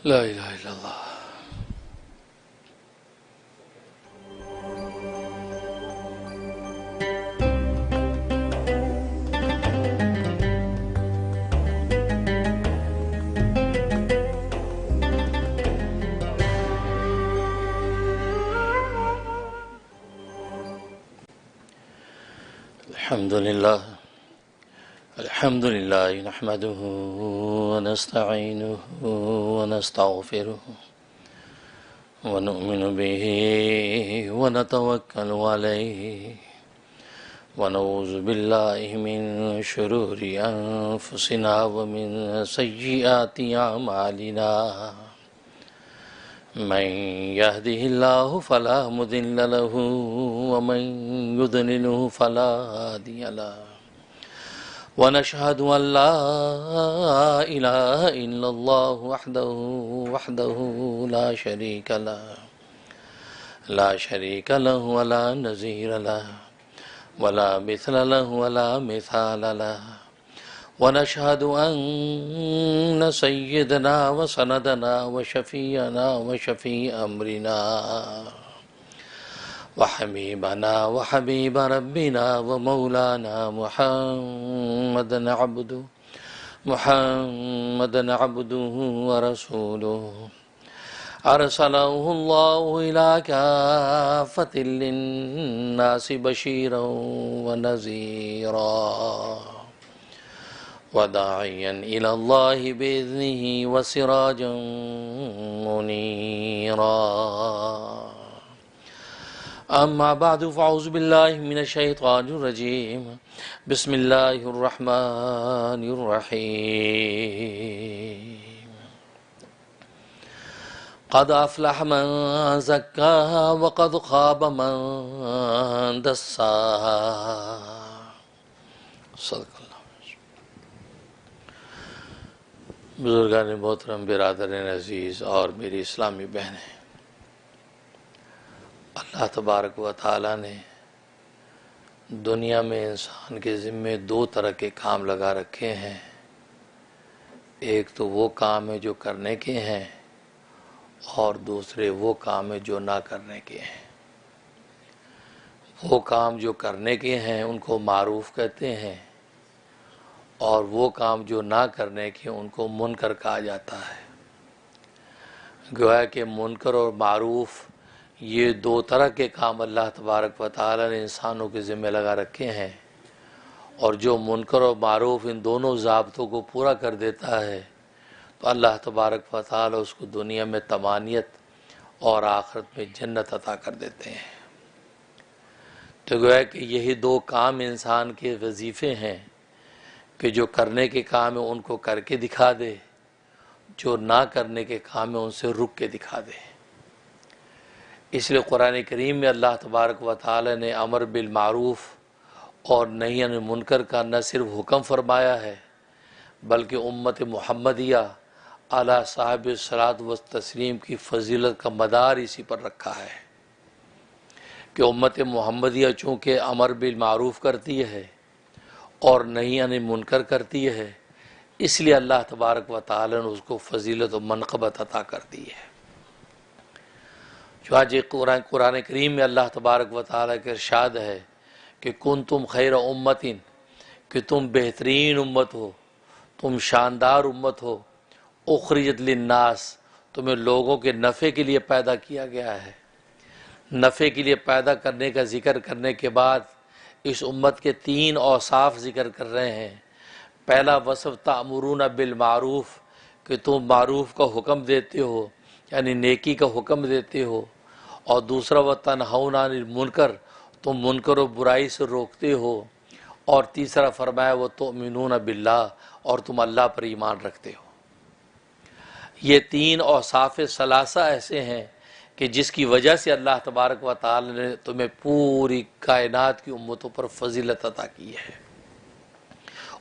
لا الہ الا اللہ۔ الحمد للہ نحمده ونستعینه ونستغفره ونؤمن به ونتوکل علیہ ونعوذ باللہ من شرور انفسنا ومن سیئات اعمالنا من يهده الله فلا مضل له ومن يضلله فلا هادي له ونشهد أن لا إله إلا الله وحده لا شريك له ولا نظير له ولا مثل له ولا مثال له ونشهد أن سيدنا وسندنا وشفيعنا وشفيع أمرنا وحبيبنا وحبيب ربنا ومولانا محمدا عبده ورسوله أرسله الله إلى كافة للناس بشيرا ونذيرا وداعيا إلى الله بإذنه وسراجا منيرا أما بعد فأعوذ بالله من الشيطان الرجيم بسم الله الرحمن الرحيم قد أفلح من زكاها وقد خاب من دساها صدق اللہ۔ بزرگان محترم، برادران عزیز اور میری اسلامی بہنیں، اللہ تبارک و تعالیٰ نے دنیا میں انسان کے ذمے دو طرح کے کام لگا رکھے ہیں۔ ایک تو وہ کام ہے جو کرنے کے ہیں، اور دوسرے وہ کام ہے جو نہ کرنے کے ہیں۔ وہ کام جو کرنے کے ہیں ان کو معروف کہتے ہیں، اور وہ کام جو نہ کرنے کے ان کو منکر کہا جاتا ہے۔ گویا کہ منکر اور معروف یہ دو طرح کے کام اللہ تبارک و تعالی نے انسانوں کے ذمہ لگا رکھے ہیں، اور جو منکر اور معروف ان دونوں ضابطوں کو پورا کر دیتا ہے تو اللہ تبارک و تعالی اس کو دنیا میں طمانیت اور آخرت میں جنت عطا کر دیتے ہیں۔ تو گویا کہ یہی دو کام انسان کے وظیفے ہیں کہ جو کرنے کے کام ہے ان کو کر کے دکھا دے، جو نہ کرنے کے کام ہے ان سے رک کے دکھا دے۔ اس لیے قرآن کریم میں اللہ تبارک و تعالی نے امر بالمعروف اور نہی عن المنکر کا نہ صرف حکم فرمایا ہے، بلکہ امت محمدیہ اعلیٰ صاحب الصلاۃ والتسلیم کی فضیلت کا مدار اسی پر رکھا ہے کہ امت محمدیہ چونکہ امر بالمعروف کرتی ہے اور نہی عن المنکر کرتی ہے، اس لیے اللہ تبارک و تعالی نے اس کو فضیلت و منقبت عطا کر دی ہے۔ چنانچہ قرآن کریم میں اللہ تبارک و تعالیٰ کا ارشاد ہے کہ کنتم خیر امت، کہ تم بہترین امت ہو، تم شاندار امت ہو، اخرجت للناس، تمہیں لوگوں کے نفع کے لیے پیدا کیا گیا ہے۔ نفع کے لیے پیدا کرنے کا ذکر کرنے کے بعد اس امت کے تین اوصاف ذکر کر رہے ہیں۔ پہلا وصف تأمرون بالمعروف، کہ تم معروف کا حکم دیتے ہو، یعنی نیکی کا حکم دیتے ہو، اور دوسرا وتنہون عن المنکر، تم منکر و برائی سے روکتے ہو، اور تیسرا فرمایا وتؤمنون باللہ، اور تم اللہ پر ایمان رکھتے ہو۔ یہ تین اوصاف ثلاثہ ایسے ہیں کہ جس کی وجہ سے اللہ تبارک و تعالی نے تمہیں پوری کائنات کی امتوں پر فضیلت عطا کی ہے،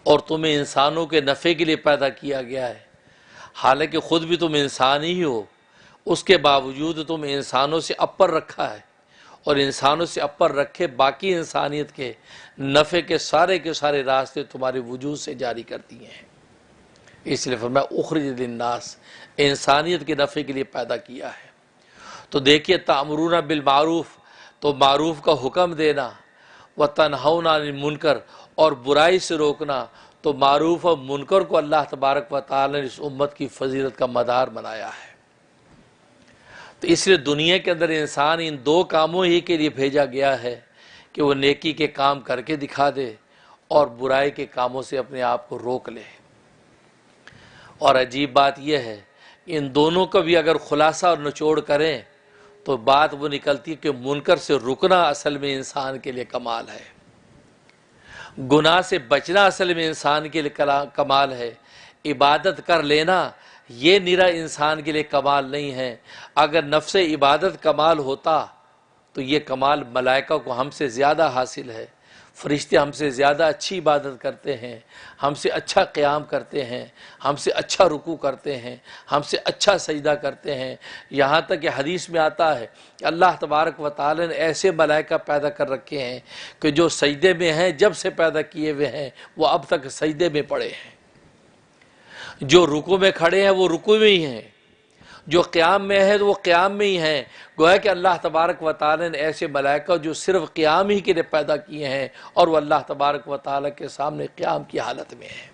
اور تمہیں انسانوں کے نفع کے لیے پیدا کیا گیا ہے۔ حالانکہ خود بھی تم انسان ہی ہو، اس کے باوجود تم انسانوں سے اپر رکھا ہے، اور انسانوں سے اپر رکھے باقی انسانیت کے نفع کے سارے راستے تمہارے وجود سے جاری کر دیے ہیں۔ اس لیے فرمایا اخرجت للناس، انسانیت کے نفع کے لیے پیدا کیا ہے۔ تو دیکھیے تأمرون بالمعروف، تو معروف کا حکم دینا، وتنہون عن المنکر، اور برائی سے روکنا، تو معروف اور منکر کو اللہ تبارک و تعالی نے اس امت کی فضیلت کا مدار بنایا ہے۔ تو اس لیے دنیا کے اندر انسان ان دو کاموں ہی کے لیے بھیجا گیا ہے کہ وہ نیکی کے کام کر کے دکھا دے اور برائی کے کاموں سے اپنے آپ کو روک لے۔ اور عجیب بات یہ ہے ان دونوں کا بھی اگر خلاصہ اور نچوڑ کریں تو بات وہ نکلتی ہے کہ منکر سے رکنا اصل میں انسان کے لیے کمال ہے، گناہ سے بچنا اصل میں انسان کے لیے کمال ہے، عبادت کر لینا یہ نرا انسان کے لیے کمال نہیں ہے۔ اگر نفس عبادت کمال ہوتا تو یہ کمال ملائکہ کو ہم سے زیادہ حاصل ہے، فرشتے ہم سے زیادہ اچھی عبادت کرتے ہیں، ہم سے اچھا قیام کرتے ہیں، ہم سے اچھا رکوع کرتے ہیں، ہم سے اچھا سجدہ کرتے ہیں۔ یہاں تک کہ حدیث میں آتا ہے کہ اللہ تبارک و تعالی نے ایسے ملائکہ پیدا کر رکھے ہیں کہ جو سجدے میں ہیں، جب سے پیدا کیے ہوئے ہیں وہ اب تک سجدے میں پڑے ہیں، جو رکوع میں کھڑے ہیں وہ رکوع میں ہی ہیں، جو قیام میں ہے تو وہ قیام میں ہی ہیں۔ گویا کہ اللہ تبارک و تعالی نے ایسے ملائکہ جو صرف قیام ہی کے لیے پیدا کیے ہیں اور وہ اللہ تبارک و تعالی کے سامنے قیام کی حالت میں ہیں،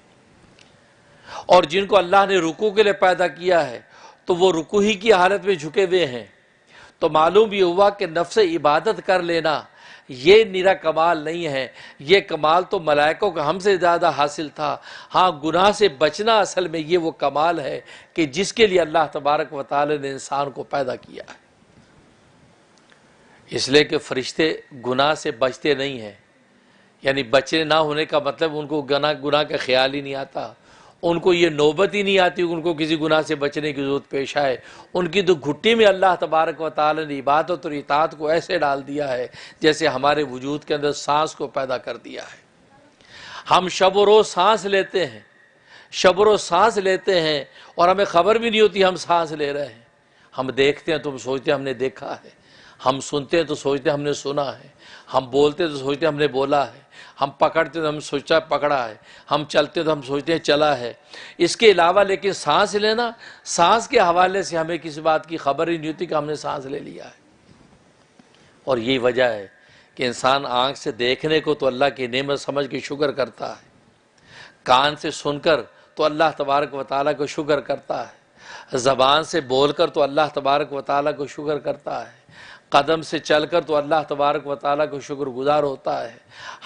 اور جن کو اللہ نے رکوع کے لیے پیدا کیا ہے تو وہ رکوع ہی کی حالت میں جھکے ہوئے ہیں۔ تو معلوم یہ ہوا کہ نفس عبادت کر لینا یہ نرا کمال نہیں ہے، یہ کمال تو ملائکوں کو ہم سے زیادہ حاصل تھا۔ ہاں گناہ سے بچنا اصل میں یہ وہ کمال ہے کہ جس کے لیے اللہ تبارک و تعالی نے انسان کو پیدا کیا ہے۔ اس لیے کہ فرشتے گناہ سے بچتے نہیں ہیں، یعنی بچے نہ ہونے کا مطلب ان کو گناہ کا خیال ہی نہیں آتا، ان کو یہ نوبت ہی نہیں آتی کہ ان کو کسی گناہ سے بچنے کی ضرورت پیش آئے۔ ان کی تو گھٹی میں اللہ تبارک و تعالی نے عبادت اور اطاعت کو ایسے ڈال دیا ہے جیسے ہمارے وجود کے اندر سانس کو پیدا کر دیا ہے۔ ہم شب و روز سانس لیتے ہیں، شب و روز سانس لیتے ہیں اور ہمیں خبر بھی نہیں ہوتی ہم سانس لے رہے ہیں۔ ہم دیکھتے ہیں تو ہم سوچتے ہیں ہم نے دیکھا ہے، ہم سنتے ہیں تو سوچتے ہیں ہم نے سنا ہے، ہم بولتے ہیں تو سوچتے ہیں ہم نے بولا ہے، ہم پکڑتے تو ہم سوچا پکڑا ہے، ہم چلتے تو ہم سوچتے ہیں چلا ہے۔ اس کے علاوہ لیکن سانس لینا، سانس کے حوالے سے ہمیں کسی بات کی خبر ہی نہیں ہوتی کہ ہم نے سانس لے لیا ہے۔ اور یہی وجہ ہے کہ انسان آنکھ سے دیکھنے کو تو اللہ کی نعمت سمجھ کے شکر کرتا ہے، کان سے سن کر تو اللہ تبارک و تعالیٰ کو شکر کرتا ہے، زبان سے بول کر تو اللہ تبارک و تعالیٰ کو شکر کرتا ہے، قدم سے چل کر تو اللہ تبارک و تعالیٰ کو شکر گزار ہوتا ہے،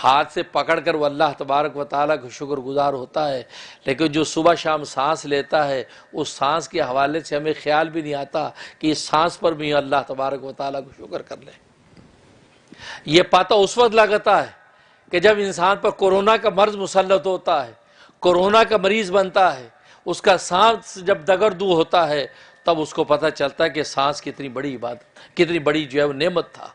ہاتھ سے پکڑ کر وہ اللہ تبارک و تعالیٰ کو شکر گزار ہوتا ہے۔ لیکن جو صبح شام سانس لیتا ہے اس سانس کے حوالے سے ہمیں خیال بھی نہیں آتا کہ اس سانس پر بھی اللہ تبارک و تعالیٰ کو شکر کر لیں۔ یہ پتہ اس وقت لگتا ہے کہ جب انسان پر کورونا کا مرض مسلط ہوتا ہے، کورونا کا مریض بنتا ہے، اس کا سانس جب دگردو ہوتا ہے تب اس کو پتہ چلتا ہے کہ سانس کتنی بڑی عبادت، کتنی بڑی جو ہے وہ نعمت تھا،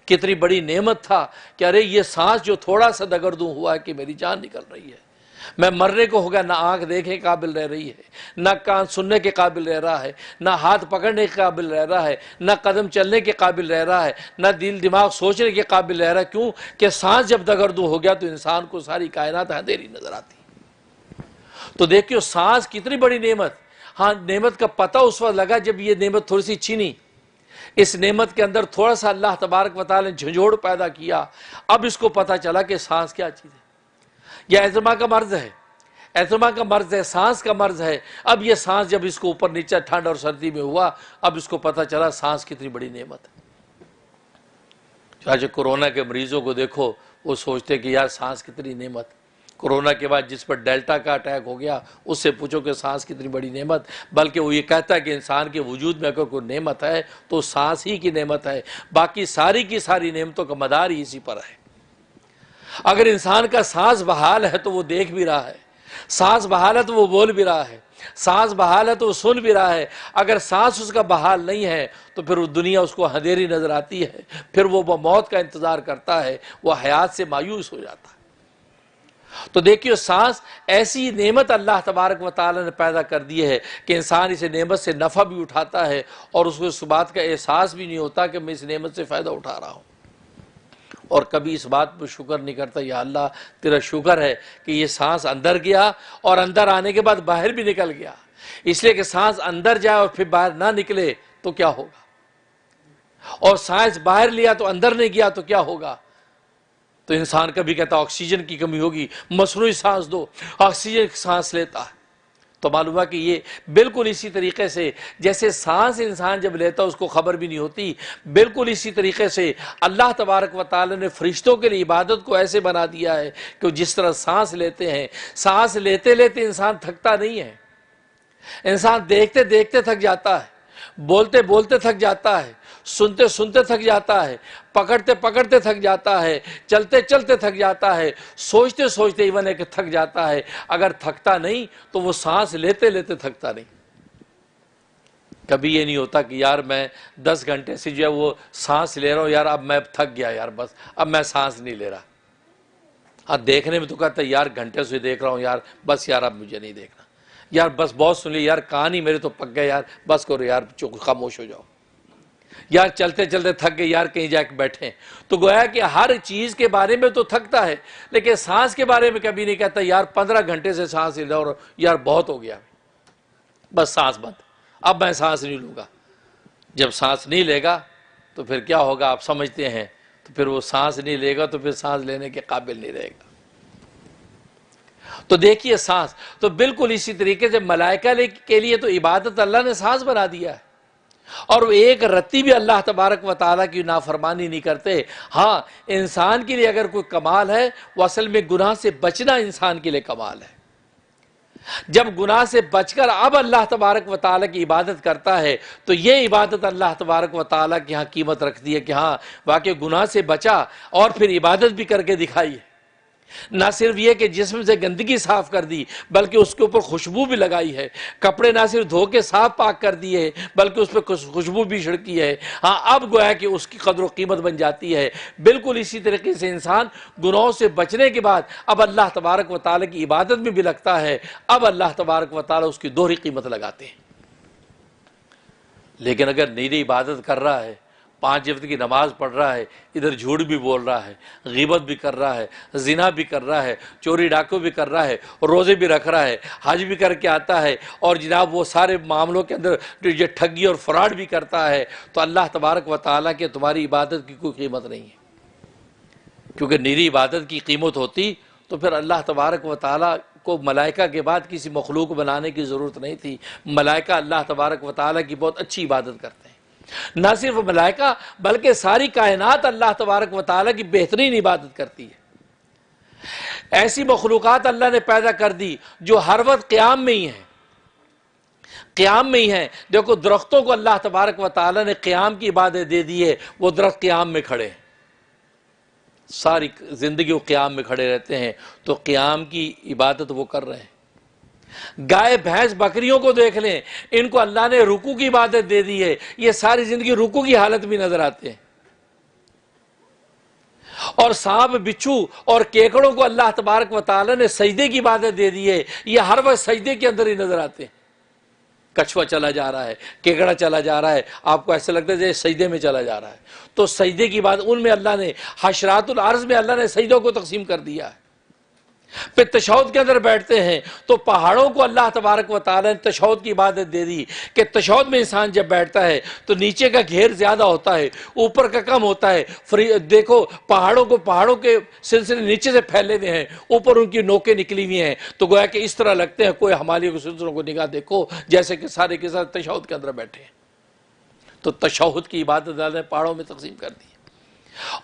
کتنی بڑی نعمت تھا کہ ارے یہ سانس جو تھوڑا سا دگردو ہوا ہے کہ میری جان نکل رہی ہے، میں مرنے کو ہو گیا، نہ آنکھ دیکھنے کے قابل رہ رہی ہے، نہ کان سننے کے قابل رہ رہا ہے، نہ ہاتھ پکڑنے کے قابل رہ رہا ہے، نہ قدم چلنے کے قابل رہ رہا ہے، نہ دل دماغ سوچنے کے قابل رہ رہا ہے۔ کیوں کہ سانس جب دگردو ہو گیا تو انسان کو ساری کائنات اندھیری نظر آتی۔ تو دیکھیو سانس کتنی بڑی نعمت۔ ہاں نعمت کا پتہ اس وقت لگا جب یہ نعمت تھوڑی سی چھینی، اس نعمت کے اندر تھوڑا سا اللہ تبارک و تعالی نے جھنجھوڑ پیدا کیا، اب اس کو پتہ چلا کہ سانس کیا چیز ہے۔ یہ ایزما کا مرض ہے، ایزما کا مرض ہے، سانس کا مرض ہے۔ اب یہ سانس جب اس کو اوپر نیچے ٹھنڈ اور سردی میں ہوا، اب اس کو پتہ چلا سانس کتنی بڑی نعمت ہے۔ چاہے کورونا کے مریضوں کو دیکھو، وہ سوچتے کہ یار سانس کتنی نعمت۔ کورونا کے بعد جس پر ڈیلٹا کا اٹیک ہو گیا اس سے پوچھو کہ سانس کتنی بڑی نعمت، بلکہ وہ یہ کہتا ہے کہ انسان کے وجود میں اگر کوئی نعمت ہے تو سانس ہی کی نعمت ہے، باقی ساری کی ساری نعمتوں کا مدار ہی اسی پر ہے۔ اگر انسان کا سانس بحال ہے تو وہ دیکھ بھی رہا ہے، سانس بحال ہے تو وہ بول بھی رہا ہے، سانس بحال ہے تو وہ سن بھی رہا ہے۔ اگر سانس اس کا بحال نہیں ہے تو پھر وہ دنیا اس کو اندھیری نظر آتی ہے، پھر وہ موت کا انتظار کرتا ہے، وہ حیات سے مایوس ہو جاتا ہے۔ تو دیکھیو سانس ایسی نعمت اللہ تبارک و تعالی نے پیدا کر دی ہے کہ انسان اس نعمت سے نفع بھی اٹھاتا ہے اور اس کو اس بات کا احساس بھی نہیں ہوتا کہ میں اس نعمت سے فائدہ اٹھا رہا ہوں۔ اور کبھی اس بات پر شکر نہیں کرتا یا اللہ تیرا شکر ہے کہ یہ سانس اندر گیا اور اندر آنے کے بعد باہر بھی نکل گیا، اس لیے کہ سانس اندر جائے اور پھر باہر نہ نکلے تو کیا ہوگا، اور سانس باہر لیا تو اندر نہیں گیا تو کیا ہوگا۔ تو انسان کبھی کہتا آکسیجن کی کمی ہوگی، مصنوعی سانس دو، آکسیجن کی سانس لیتا ہے۔ تو معلوم ہوا کہ یہ بالکل اسی طریقے سے جیسے سانس انسان جب لیتا ہے اس کو خبر بھی نہیں ہوتی، بالکل اسی طریقے سے اللہ تبارک و تعالی نے فرشتوں کے لیے عبادت کو ایسے بنا دیا ہے کہ جس طرح سانس لیتے ہیں، سانس لیتے لیتے انسان تھکتا نہیں ہے، انسان دیکھتے دیکھتے تھک جاتا ہے، بولتے بولتے تھک جاتا ہے، سنتے سنتے تھک جاتا ہے، پکڑتے پکڑتے تھک جاتا ہے، چلتے چلتے تھک جاتا ہے، سوچتے سوچتے ایون ہے کہ تھک جاتا ہے۔ اگر تھکتا نہیں تو وہ سانس لیتے لیتے تھکتا نہیں۔ کبھی یہ نہیں ہوتا کہ یار میں 10 گھنٹے سے جو ہے وہ سانس لے رہا ہوں، یار اب میں تھک گیا، یار بس اب میں سانس نہیں لے رہا۔ ہاں دیکھنے میں تو کہتا ہے یار گھنٹے سے دیکھ رہا ہوں، یار بس یار اب مجھے نہیں دیکھنا، یار بس بہت سن لی، یار کان ہی میرے تو پک گئے، یار بس کرو یار خاموش ہو جاؤ، یار چلتے چلتے تھک گئے، یار کہیں جا کے بیٹھیں۔ تو گویا کہ ہر چیز کے بارے میں تو تھکتا ہے، لیکن سانس کے بارے میں کبھی نہیں کہتا یار 15 گھنٹے سے سانس لے رہا ہوں، یار بہت ہو گیا، بس سانس بند، اب میں سانس نہیں لوں گا۔ جب سانس نہیں لے گا تو پھر کیا ہوگا آپ سمجھتے ہیں، تو پھر وہ سانس نہیں لے گا تو پھر سانس لینے کے قابل نہیں رہے گا۔ تو دیکھیے سانس تو بالکل اسی طریقے سے ملائکہ کے لیے تو عبادت اللہ نے سانس بنا دیا ہے، اور وہ ایک رتی بھی اللہ تبارک و تعالیٰ کی نافرمانی نہیں کرتے۔ ہاں انسان کے لیے اگر کوئی کمال ہے وہ اصل میں گناہ سے بچنا انسان کے لیے کمال ہے۔ جب گناہ سے بچ کر اب اللہ تبارک و تعالیٰ کی عبادت کرتا ہے تو یہ عبادت اللہ تبارک و تعالیٰ کی ہاں قیمت رکھتی ہے کہ ہاں واقعی گناہ سے بچا اور پھر عبادت بھی کر کے دکھائی ہے۔ نہ صرف یہ کہ جسم سے گندگی صاف کر دی بلکہ اس کے اوپر خوشبو بھی لگائی ہے، کپڑے نہ صرف دھو کے صاف پاک کر دیے بلکہ اس پہ خوشبو بھی چھڑکی ہے۔ ہاں اب گویا کہ اس کی قدر و قیمت بن جاتی ہے۔ بالکل اسی طریقے سے انسان گناہوں سے بچنے کے بعد اب اللہ تبارک و تعالیٰ کی عبادت میں بھی لگتا ہے، اب اللہ تبارک و تعالیٰ اس کی دوہری قیمت لگاتے ہیں۔ لیکن اگر نیری عبادت کر رہا ہے، 5 وقت کی نماز پڑھ رہا ہے، ادھر جھوٹ بھی بول رہا ہے، غیبت بھی کر رہا ہے، زنا بھی کر رہا ہے، چوری ڈاکو بھی کر رہا ہے، روزے بھی رکھ رہا ہے، حج بھی کر کے آتا ہے، اور جناب وہ سارے معاملوں کے اندر یہ ٹھگی اور فراڈ بھی کرتا ہے، تو اللہ تبارک و تعالیٰ کے تمہاری عبادت کی کوئی قیمت نہیں ہے۔ کیونکہ نیری عبادت کی قیمت ہوتی تو پھر اللہ تبارک و تعالیٰ کو ملائکہ کے بعد کسی مخلوق بنانے کی ضرورت نہیں تھی۔ ملائکہ اللہ تبارک و تعالیٰ کی بہت اچھی عبادت کرتے ہیں۔ نہ صرف ملائکہ بلکہ ساری کائنات اللہ تبارک و تعالیٰ کی بہترین عبادت کرتی ہے۔ ایسی مخلوقات اللہ نے پیدا کر دی جو ہر وقت قیام میں ہی ہیں، قیام میں ہی ہیں۔ دیکھو درختوں کو اللہ تبارک و تعالیٰ نے قیام کی عبادت دے دی ہے، وہ درخت قیام میں کھڑے ہیں، ساری زندگی وہ قیام میں کھڑے رہتے ہیں، تو قیام کی عبادت وہ کر رہے ہیں۔ گائے بھینس بکریوں کو دیکھ لیں، ان کو اللہ نے رکوع کی عبادت دے دی ہے، یہ ساری زندگی رکوع کی حالت میں نظر آتے ہیں۔ اور سانپ بچھو اور کیکڑوں کو اللہ تبارک و تعالی نے سجدے کی عبادت دے دی ہے، یہ ہر وقت سجدے کے اندر ہی نظر آتے ہیں۔ کچھوا چلا جا رہا ہے، کیکڑا چلا جا رہا ہے، آپ کو ایسا لگتا ہے جیسے سجدے میں چلا جا رہا ہے، تو سجدے کی بات ان میں اللہ نے حشرات الارض میں اللہ نے سجدوں کو تقسیم کر دیا ہے۔ پھر تشہد کے اندر بیٹھتے ہیں تو پہاڑوں کو اللہ تبارک و تعالیٰ نے تشہد کی عبادت دے دی کہ تشہد میں انسان جب بیٹھتا ہے تو نیچے کا گھیر زیادہ ہوتا ہے، اوپر کا کم ہوتا ہے۔ دیکھو پہاڑوں کے سلسلے نیچے سے پھیلے ہوئے ہیں، اوپر ان کی نوکیں نکلی ہوئی ہیں، تو گویا کہ اس طرح لگتے ہیں کوئی ہمالیہ کے سلسلوں کو نگاہ دیکھو جیسے کہ سارے کے ساتھ تشہد کے اندر بیٹھے ہیں۔ تو تشہد کی عبادت اللہ نے پہاڑوں میں تقسیم کر دی۔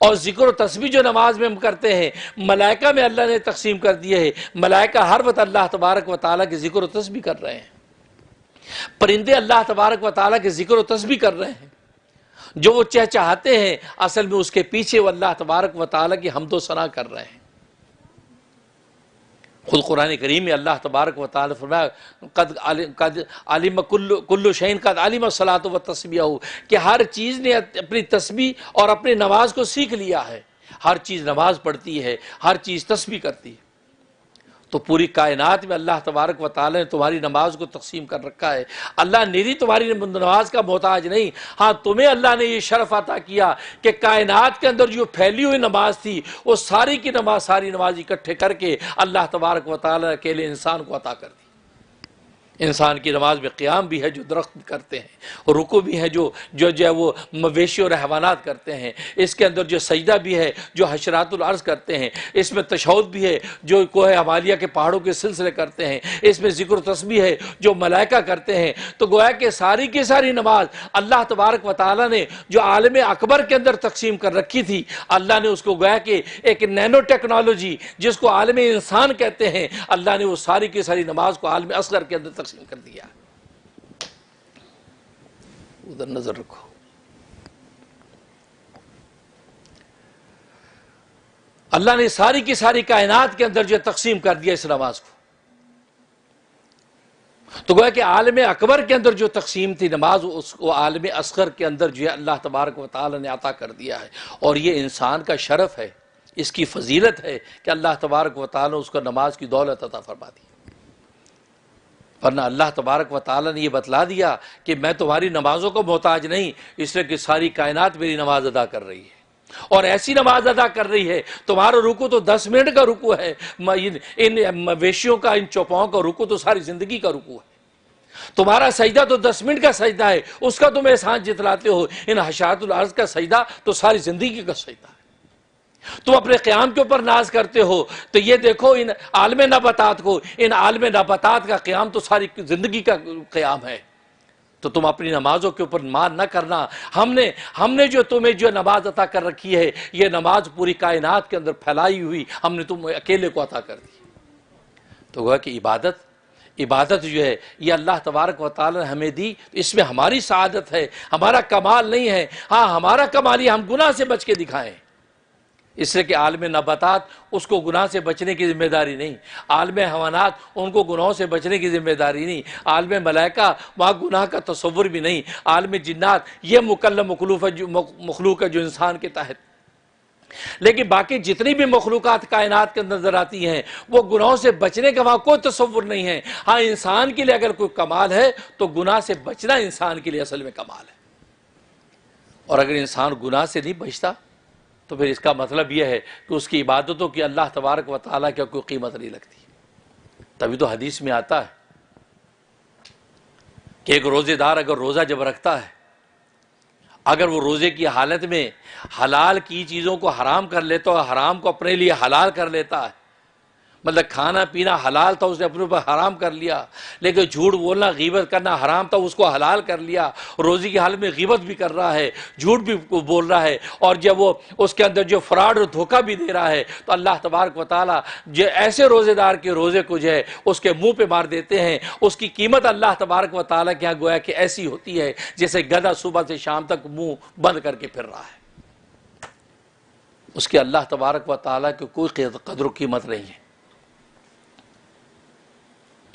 اور ذکر و تسبیح جو نماز میں ہم کرتے ہیں ملائکہ میں اللہ نے تقسیم کر دیے ہے، ملائکہ ہر وقت اللہ تبارک و تعالیٰ کے ذکر و تسبیح کر رہے ہیں۔ پرندے اللہ تبارک و تعالیٰ کے ذکر و تسبیح کر رہے ہیں، جو وہ چہچہاتے ہیں اصل میں اس کے پیچھے وہ اللہ تبارک و تعالیٰ کی حمد و ثنا کر رہے ہیں۔ خود قرآن کریم میں اللہ تبارک و تعالیٰ فرمایا قد علم کل شیء قد علم الصلاۃ و تسبیحہ، کہ ہر چیز نے اپنی تسبیح اور اپنی نماز کو سیکھ لیا ہے، ہر چیز نماز پڑھتی ہے، ہر چیز تسبیح کرتی ہے۔ تو پوری کائنات میں اللہ تبارک و تعالی نے تمہاری نماز کو تقسیم کر رکھا ہے۔ اللہ نیری تمہاری نماز کا محتاج نہیں، ہاں تمہیں اللہ نے یہ شرف عطا کیا کہ کائنات کے اندر جو پھیلی ہوئی نماز تھی وہ ساری کی نماز، ساری نماز اکٹھے کر کے اللہ تبارک و تعالی نے اکیلے انسان کو عطا کر دی۔ انسان کی نماز میں قیام بھی ہے جو درخت کرتے ہیں، اور رکوع بھی ہے جو ہے وہ مویشی اور حیوانات کرتے ہیں، اس کے اندر جو سجدہ بھی ہے جو حشرات الارض کرتے ہیں، اس میں تشہد بھی ہے جو کوہ ہمالیہ کے پہاڑوں کے سلسلے کرتے ہیں، اس میں ذکر و تسبیح ہے جو ملائکہ کرتے ہیں۔ تو گویا کہ ساری کی ساری نماز اللہ تبارک و تعالی نے جو عالم اکبر کے اندر تقسیم کر رکھی تھی، اللہ نے اس کو گویا کہ ایک نینو ٹیکنالوجی جس کو عالم انسان کہتے ہیں، اللہ نے وہ ساری کی ساری نماز کو عالم اصغر کے اندر تقسیم کر دیا۔ ادھر نظر رکھو۔ اللہ نے ساری کی ساری کائنات کے اندر جو تقسیم کر دیا اس نماز کو۔ تو گویا کہ عالم اکبر کے اندر جو تقسیم تھی نماز، اس کو عالم اصغر کے اندر جو ہے اللہ تبارک و تعالی نے عطا کر دیا ہے، اور یہ انسان کا شرف ہے، اس کی فضیلت ہے کہ اللہ تبارک و تعالی نے اس کو نماز کی دولت عطا فرما دی۔ ورنہ اللہ تبارک و تعالی نے یہ بتلا دیا کہ میں تمہاری نمازوں کو محتاج نہیں، اس لیے کہ ساری کائنات میری نماز ادا کر رہی ہے، اور ایسی نماز ادا کر رہی ہے۔ تمہارا رکوع تو 10 منٹ کا رکوع ہے، ان مویشیوں کا، ان چوپاؤں کا رکوع تو ساری زندگی کا رکوع ہے۔ تمہارا سجدہ تو 10 منٹ کا سجدہ ہے، اس کا تم احسان جتلاتے ہو۔ ان حشرات الارض کا سجدہ تو ساری زندگی کا سجدہ ہے۔ تم اپنے قیام کے اوپر ناز کرتے ہو، تو یہ دیکھو ان عالم نباتات کو، ان عالم نباتات کا قیام تو ساری زندگی کا قیام ہے۔ تو تم اپنی نمازوں کے اوپر مان نہ کرنا۔ ہم نے جو تمہیں جو نماز عطا کر رکھی ہے، یہ نماز پوری کائنات کے اندر پھیلائی ہوئی ہم نے تم اکیلے کو عطا کر دی۔ تو گویا کہ عبادت جو ہے یہ اللہ تبارک و تعالی نے ہمیں دی، اس میں ہماری سعادت ہے، ہمارا کمال نہیں ہے۔ ہاں ہمارا کمال یہ ہم گناہ سے بچ کے دکھائیں، اس لیے کہ عالم نباتات اس کو گناہ سے بچنے کی ذمہ داری نہیں، عالم حیوانات ان کو گناہوں سے بچنے کی ذمہ داری نہیں، عالم ملائکہ وہاں گناہ کا تصور بھی نہیں، عالم جنات یہ مکلم مخلوق ہے جو انسان کے تحت۔ لیکن باقی جتنی بھی مخلوقات کائنات کے اندر نظر آتی ہیں وہ گناہوں سے بچنے کا وہاں کوئی تصور نہیں ہے۔ ہاں انسان کے لیے اگر کوئی کمال ہے تو گناہ سے بچنا انسان کے لیے اصل میں کمال ہے، اور اگر انسان گناہ سے نہیں بچتا تو پھر اس کا مطلب یہ ہے کہ اس کی عبادتوں کی اللہ تبارک و تعالیٰ کی کوئی قیمت نہیں لگتی۔ تبھی تو حدیث میں آتا ہے کہ ایک روزے دار اگر روزہ جب رکھتا ہے، اگر وہ روزے کی حالت میں حلال کی چیزوں کو حرام کر لیتا ہے، حرام کو اپنے لیے حلال کر لیتا ہے، مطلب کھانا پینا حلال تھا اس نے اپنے اوپر حرام کر لیا، لیکن جھوٹ بولنا غیبت کرنا حرام تھا اس کو حلال کر لیا، روزی کی حالت میں غیبت بھی کر رہا ہے، جھوٹ بھی بول رہا ہے، اور جب وہ اس کے اندر جو فراڈ اور دھوکہ بھی دے رہا ہے، تو اللہ تبارک و تعالیٰ جو ایسے روزے دار کے روزے کو جو ہے اس کے منہ پہ مار دیتے ہیں۔ اس کی قیمت اللہ تبارک و تعالیٰ کے یہاں گویا کہ ایسی ہوتی ہے جیسے گدھا صبح سے شام تک منہ بند کر کے پھر رہا ہے، اس کی اللہ تبارک و تعالیٰ کی کوئی قدر و قیمت نہیں ہے۔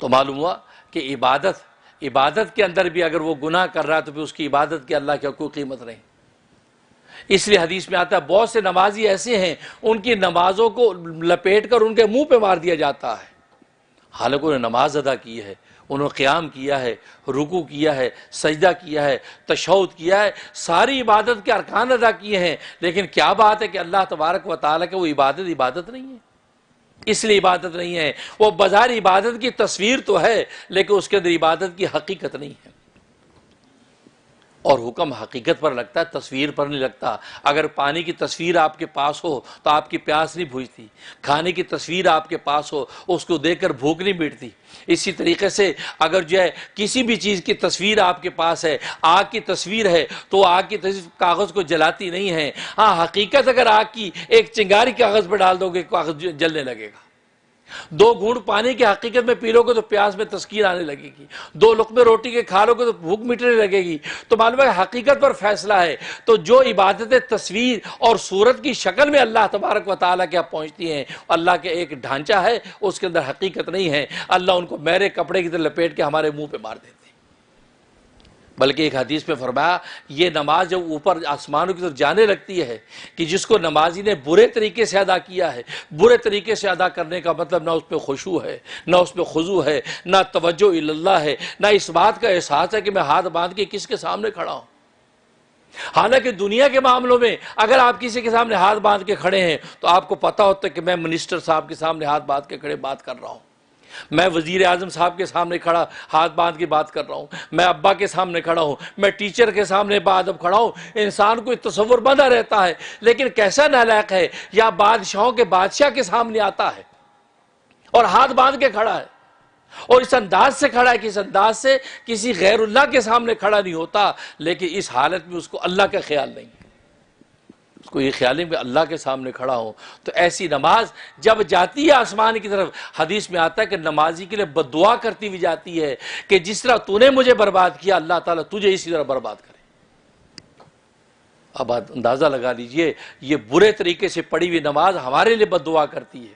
تو معلوم ہوا کہ عبادت کے اندر بھی اگر وہ گناہ کر رہا ہے تو پھر اس کی عبادت کی اللہ کی کوئی قیمت نہیں۔ اس لیے حدیث میں آتا ہے بہت سے نمازی ایسے ہیں ان کی نمازوں کو لپیٹ کر ان کے منہ پہ مار دیا جاتا ہے، حالانکہ انہوں نے نماز ادا کی ہے، انہوں نے قیام کیا ہے، رکوع کیا ہے، سجدہ کیا ہے، تشہد کیا ہے، ساری عبادت کے ارکان ادا کیے ہیں، لیکن کیا بات ہے کہ اللہ تبارک و تعالیٰ کے وہ عبادت نہیں ہے۔ اس لیے عبادت نہیں ہے، وہ بظاہر عبادت کی تصویر تو ہے لیکن اس کے اندر عبادت کی حقیقت نہیں ہے، اور حکم حقیقت پر لگتا ہے، تصویر پر نہیں لگتا۔ اگر پانی کی تصویر آپ کے پاس ہو تو آپ کی پیاس نہیں بجھتی، کھانے کی تصویر آپ کے پاس ہو اس کو دیکھ کر بھوک نہیں مٹتی۔ اسی طریقے سے اگر جو ہے کسی بھی چیز کی تصویر آپ کے پاس ہے، آگ کی تصویر ہے تو آگ کی تصویر کاغذ کو جلاتی نہیں ہے۔ ہاں حقیقت اگر آگ کی ایک چنگاری کاغذ پہ ڈال دو گے کاغذ جلنے لگے گا، 2 گھونٹ پانی کی حقیقت میں پی لو گے تو پیاس میں تسکین آنے لگے گی، 2 لقمے روٹی کے کھا لو گے تو بھوک مٹنے لگے گی۔ تو معلوم ہے حقیقت پر فیصلہ ہے۔ تو جو عبادت تصویر اور صورت کی شکل میں اللہ تبارک و تعالیٰ کے پہنچتی ہیں، اللہ کے ایک ڈھانچہ ہے اس کے اندر حقیقت نہیں ہے، اللہ ان کو میرے کپڑے کی طرح لپیٹ کے ہمارے منہ پہ مار دیتے ہیں۔ بلکہ ایک حدیث میں فرمایا یہ نماز جب اوپر آسمانوں کی طرف جانے لگتی ہے کہ جس کو نمازی نے برے طریقے سے ادا کیا ہے، برے طریقے سے ادا کرنے کا مطلب نہ اس پہ خشوع ہے، نہ اس پہ خضوع ہے، نہ توجہ اللہ ہے، نہ اس بات کا احساس ہے کہ میں ہاتھ باندھ کے کس کے سامنے کھڑا ہوں۔ حالانکہ دنیا کے معاملوں میں اگر آپ کسی کے سامنے ہاتھ باندھ کے کھڑے ہیں تو آپ کو پتا ہوتا ہے کہ میں منسٹر صاحب کے سامنے ہاتھ باندھ کے کھڑے بات کر رہا ہوں، میں وزیر اعظم صاحب کے سامنے کھڑا ہاتھ باندھ کے بات کر رہا ہوں، میں ابا کے سامنے کھڑا ہوں، میں ٹیچر کے سامنے باادب کھڑا ہوں۔ انسان کو تصور بندہ رہتا ہے، لیکن کیسا نالائق ہے یا بادشاہوں کے بادشاہ کے سامنے آتا ہے اور ہاتھ باندھ کے کھڑا ہے، اور اس انداز سے کھڑا ہے کہ اس انداز سے کسی غیر اللہ کے سامنے کھڑا نہیں ہوتا، لیکن اس حالت میں اس کو اللہ کا خیال نہیں ہے، اس کو یہ خیال ہے کہ اللہ کے سامنے کھڑا ہوں۔ تو ایسی نماز جب جاتی ہے آسمان کی طرف، حدیث میں آتا ہے کہ نمازی کے لیے بد دعا کرتی ہوئی جاتی ہے کہ جس طرح تو نے مجھے برباد کیا، اللہ تعالیٰ تجھے اسی طرح برباد کرے۔ اب اندازہ لگا لیجئے یہ برے طریقے سے پڑھی ہوئی نماز ہمارے لیے بد دعا کرتی ہے،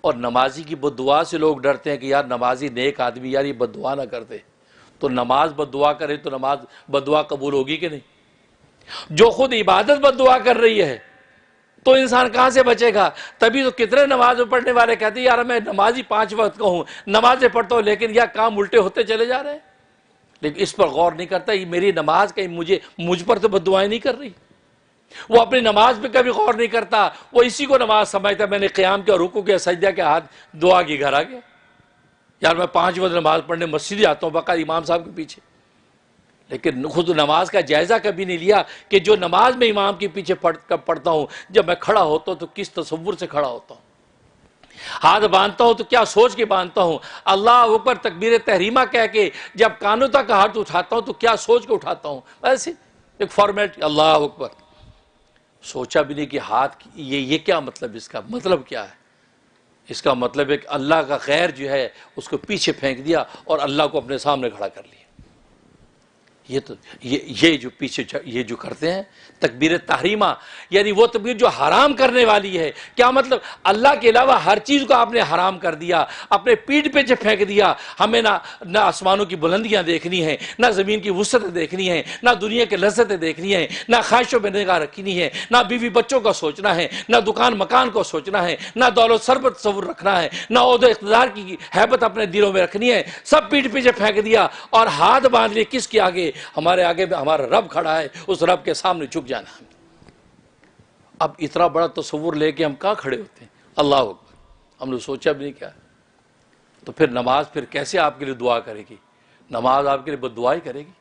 اور نمازی کی بد دعا سے لوگ ڈرتے ہیں کہ یار نمازی نیک آدمی، یار یہ بد دعا نہ کرتے، تو نماز بد دعا کرے تو نماز بد دعا قبول ہوگی کہ نہیں؟ جو خود عبادت بد دعا کر رہی ہے تو انسان کہاں سے بچے گا؟ تبھی تو کتنے نماز پڑھنے والے کہتے ہیں یار میں نمازی 5 وقت کا ہوں، نمازیں پڑھتا ہوں، لیکن یا کام الٹے ہوتے چلے جا رہے ہیں، لیکن اس پر غور نہیں کرتا یہ میری نماز کہیں مجھ پر تو بد دعائیں نہیں کر رہی۔ وہ اپنی نماز پہ کبھی غور نہیں کرتا، وہ اسی کو نماز سمجھتا، میں نے قیام کیا، رکوع کیا، سجدہ کے ہاتھ دعا کی گھر آ گیا۔ یار میں 5 وقت نماز پڑھنے مسجد آتا ہوں باقاعدہ امام صاحب کے پیچھے، لیکن خود نماز کا جائزہ کبھی نہیں لیا کہ جو نماز میں امام کے پیچھے پڑھتا ہوں، جب میں کھڑا ہوتا ہوں تو کس تصور سے کھڑا ہوتا ہوں، ہاتھ باندھتا ہوں تو کیا سوچ کے باندھتا ہوں، اللہ اکبر تکبیر تحریمہ کہہ کے جب کانوں تک ہاتھ اٹھاتا ہوں تو کیا سوچ کے اٹھاتا ہوں، ایسے ایک فارمیلٹی، اللہ اکبر، سوچا بھی نہیں کہ ہاتھ یہ کیا مطلب، اس کا مطلب کیا ہے؟ اس کا مطلب ہے کہ اللہ کا غیر جو ہے اس کو پیچھے پھینک دیا اور اللہ کو اپنے سامنے کھڑا کر لیا۔ یہ جو پیچھے یہ جو کرتے ہیں تکبیر تحریمہ، یعنی وہ تکبیر جو حرام کرنے والی ہے۔ کیا مطلب؟ اللہ کے علاوہ ہر چیز کو آپ نے حرام کر دیا، اپنے پیٹھ پہ پھینک دیا۔ ہمیں نہ آسمانوں کی بلندیاں دیکھنی ہیں، نہ زمین کی وسعتیں دیکھنی ہیں، نہ دنیا کی لذتیں دیکھنی ہیں، نہ خواہشوں میں نگاہ رکھنی ہے، نہ بیوی بچوں کا سوچنا ہے، نہ دکان مکان کو سوچنا ہے، نہ دولت سر پر تصور رکھنا ہے، نہ عہدہ اقتدار کی ہیبت اپنے دلوں میں رکھنی ہے، سب پیٹھ پیچھے پھینک دیا اور ہاتھ باندھ لیے کس کے آگے؟ ہمارے آگے ہمارا رب کھڑا ہے، اس رب کے سامنے جھک جانا ہے۔ اب اتنا بڑا تصور لے کے ہم کہاں کھڑے ہوتے ہیں؟ اللہ اکبر، ہم نے سوچا بھی نہیں کیا۔ تو پھر نماز پھر کیسے آپ کے لیے دعا کرے گی؟ نماز آپ کے لیے بد دعا ہی کرے گی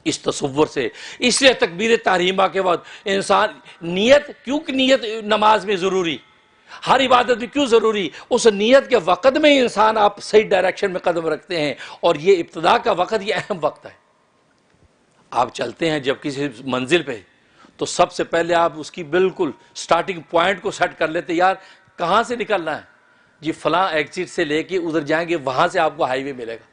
اس تصور سے۔ اس لیے تکبیر تحریمہ کے بعد انسان نیت، کیونکہ نیت نماز میں ضروری، ہر عبادت میں کیوں ضروری؟ اس نیت کے وقت میں انسان آپ صحیح ڈائریکشن میں قدم رکھتے ہیں، اور یہ ابتدا کا وقت یہ اہم وقت ہے۔ آپ چلتے ہیں جب کسی منزل پہ تو سب سے پہلے آپ اس کی بالکل سٹارٹنگ پوائنٹ کو سیٹ کر لیتے، یار کہاں سے نکلنا ہے؟ جی فلاں ایگزٹ سے لے کے ادھر جائیں گے، وہاں سے آپ کو ہائی وے ملے گا۔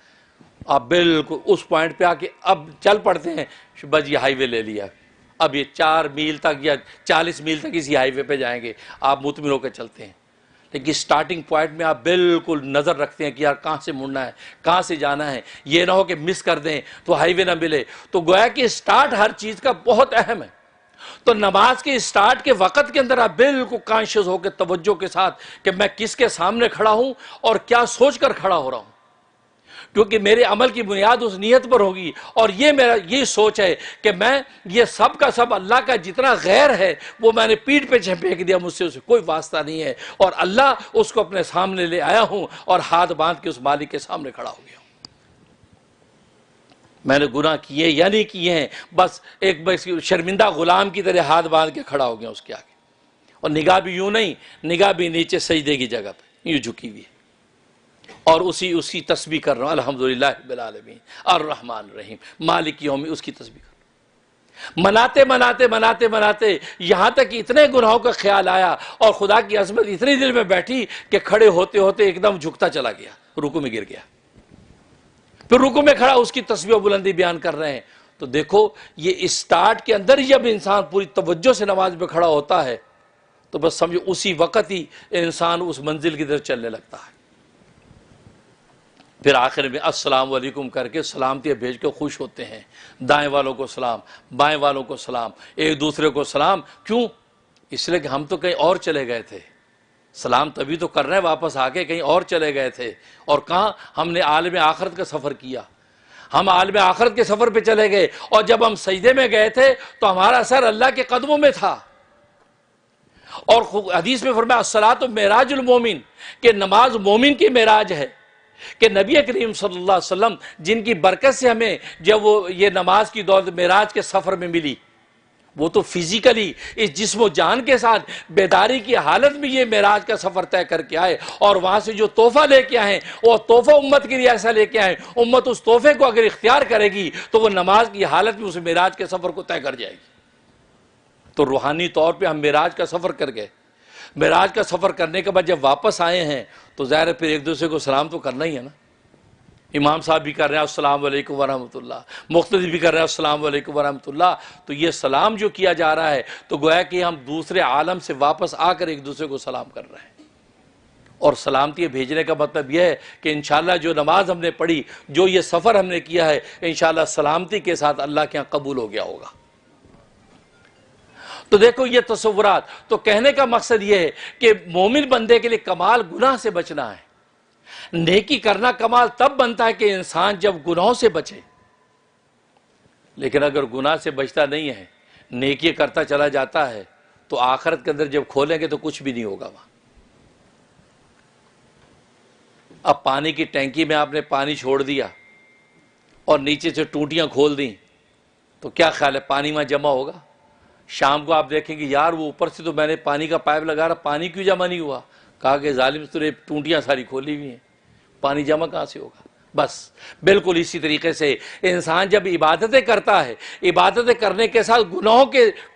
آپ بالکل اس پوائنٹ پہ آ کے اب چل پڑتے ہیں، بس یہ ہائی وے لے لیا، اب یہ 4 میل تک یا 40 میل تک اسی ہائی وے پہ جائیں گے، آپ مطمئن ہو کے چلتے ہیں۔ لیکن سٹارٹنگ پوائنٹ میں آپ بالکل نظر رکھتے ہیں کہ یار کہاں سے مڑنا ہے، کہاں سے جانا ہے، یہ نہ ہو کہ مس کر دیں تو ہائی وے نہ ملے۔ تو گویا کہ سٹارٹ ہر چیز کا بہت اہم ہے۔ تو نماز کے سٹارٹ کے وقت کے اندر آپ بالکل کانشیس ہو کے توجہ کے ساتھ کہ میں کس کے سامنے کھڑا ہوں اور کیا سوچ کر کھڑا ہو رہا ہوں، کیونکہ میرے عمل کی بنیاد اس نیت پر ہوگی، اور یہ میرا یہ سوچ ہے کہ میں یہ سب کا سب اللہ کا جتنا غیر ہے وہ میں نے پیٹھ پہ پھینک دیا، مجھ سے اسے کوئی واسطہ نہیں ہے، اور اللہ اس کو اپنے سامنے لے آیا ہوں اور ہاتھ باندھ کے اس مالک کے سامنے کھڑا ہو گیا ہوں۔ میں نے گناہ کیے یا نہیں کیے ہیں، بس ایک شرمندہ غلام کی طرح ہاتھ باندھ کے کھڑا ہو گیا اس کے آگے، اور نگاہ بھی یوں نہیں، نگاہ بھی نیچے سجدے کی جگہ پہ یوں جھکی ہوئی ہے، اور اسی تسبیح کر رہا ہوں، الحمدللہ رب العالمین الرحمن الرحیم مالک یوم، اس کی تسبیح کر رہا ہوں۔ مناتے یہاں تک اتنے گناہوں کا خیال آیا اور خدا کی عظمت اتنی دل میں بیٹھی کہ کھڑے ہوتے ہوتے ایک دم جھکتا چلا گیا، رکوع میں گر گیا۔ پھر رکوع میں کھڑا اس کی تسبیح و بلندی بیان کر رہے ہیں۔ تو دیکھو یہ اسٹارٹ کے اندر جب انسان پوری توجہ سے نماز میں کھڑا ہوتا ہے تو بس سمجھو اسی وقت ہی انسان اس منزل کی طرف چلنے لگتا ہے۔ پھر آخر میں السلام علیکم کر کے سلامتی بھیج کے خوش ہوتے ہیں، دائیں والوں کو سلام، بائیں والوں کو سلام، ایک دوسرے کو سلام۔ کیوں؟ اس لیے کہ ہم تو کہیں اور چلے گئے تھے، سلام تبھی تو کر رہے ہیں، واپس آ کے کہیں اور چلے گئے تھے، اور کہاں ہم نے عالم آخرت کا سفر کیا، ہم عالم آخرت کے سفر پہ چلے گئے، اور جب ہم سجدے میں گئے تھے تو ہمارا سر اللہ کے قدموں میں تھا۔ اور حدیث میں فرمایا الصلاۃ معراج المومن، کہ نماز مومن کی معراج ہے، کہ نبی کریم صلی اللہ علیہ وسلم جن کی برکت سے ہمیں جب وہ یہ نماز کی دولت معراج کے سفر میں ملی، وہ تو فزیکلی اس جسم و جان کے ساتھ بیداری کی حالت میں یہ معراج کا سفر طے کر کے آئے، اور وہاں سے جو تحفہ لے کے آئے وہ تحفہ امت کے لیے ایسا لے کے آئے، امت اس تحفے کو اگر اختیار کرے گی تو وہ نماز کی حالت میں اس معراج کے سفر کو طے کر جائے گی۔ تو روحانی طور پہ ہم معراج کا سفر کر گئے، معراج کا سفر کرنے کے بعد جب واپس آئے ہیں تو ظاہر ہے پھر ایک دوسرے کو سلام تو کرنا ہی ہے نا۔ امام صاحب بھی کر رہے ہیں السلام علیکم ورحمۃ اللہ، مقتدی بھی کر رہے ہیں السلام علیکم ورحمۃ اللہ، تو یہ سلام جو کیا جا رہا ہے تو گویا کہ ہم دوسرے عالم سے واپس آ کر ایک دوسرے کو سلام کر رہے ہیں۔ اور سلامتی بھیجنے کا مطلب یہ ہے کہ انشاءاللہ جو نماز ہم نے پڑھی، جو یہ سفر ہم نے کیا ہے، انشاءاللہ سلامتی کے ساتھ اللہ کے ہاں قبول ہو گیا ہوگا۔ تو دیکھو یہ تصورات، تو کہنے کا مقصد یہ ہے کہ مومن بندے کے لیے کمال گناہ سے بچنا ہے۔ نیکی کرنا کمال تب بنتا ہے کہ انسان جب گناہوں سے بچے، لیکن اگر گناہ سے بچتا نہیں ہے، نیکی کرتا چلا جاتا ہے، تو آخرت کے اندر جب کھولیں گے تو کچھ بھی نہیں ہوگا وہاں۔ اب پانی کی ٹینکی میں آپ نے پانی چھوڑ دیا اور نیچے سے ٹوٹیاں کھول دیں تو کیا خیال ہے پانی وہاں جمع ہوگا؟ شام کو آپ دیکھیں گے یار وہ اوپر سے تو میں نے پانی کا پائپ لگا رہا، پانی کیوں جمع نہیں ہوا؟ کہا کہ ظالم تو ٹونٹیاں ساری کھولی ہوئی ہیں، پانی جمع کہاں سے ہوگا؟ بس بالکل اسی طریقے سے انسان جب عبادتیں کرتا ہے، عبادتیں کرنے کے ساتھ گناہوں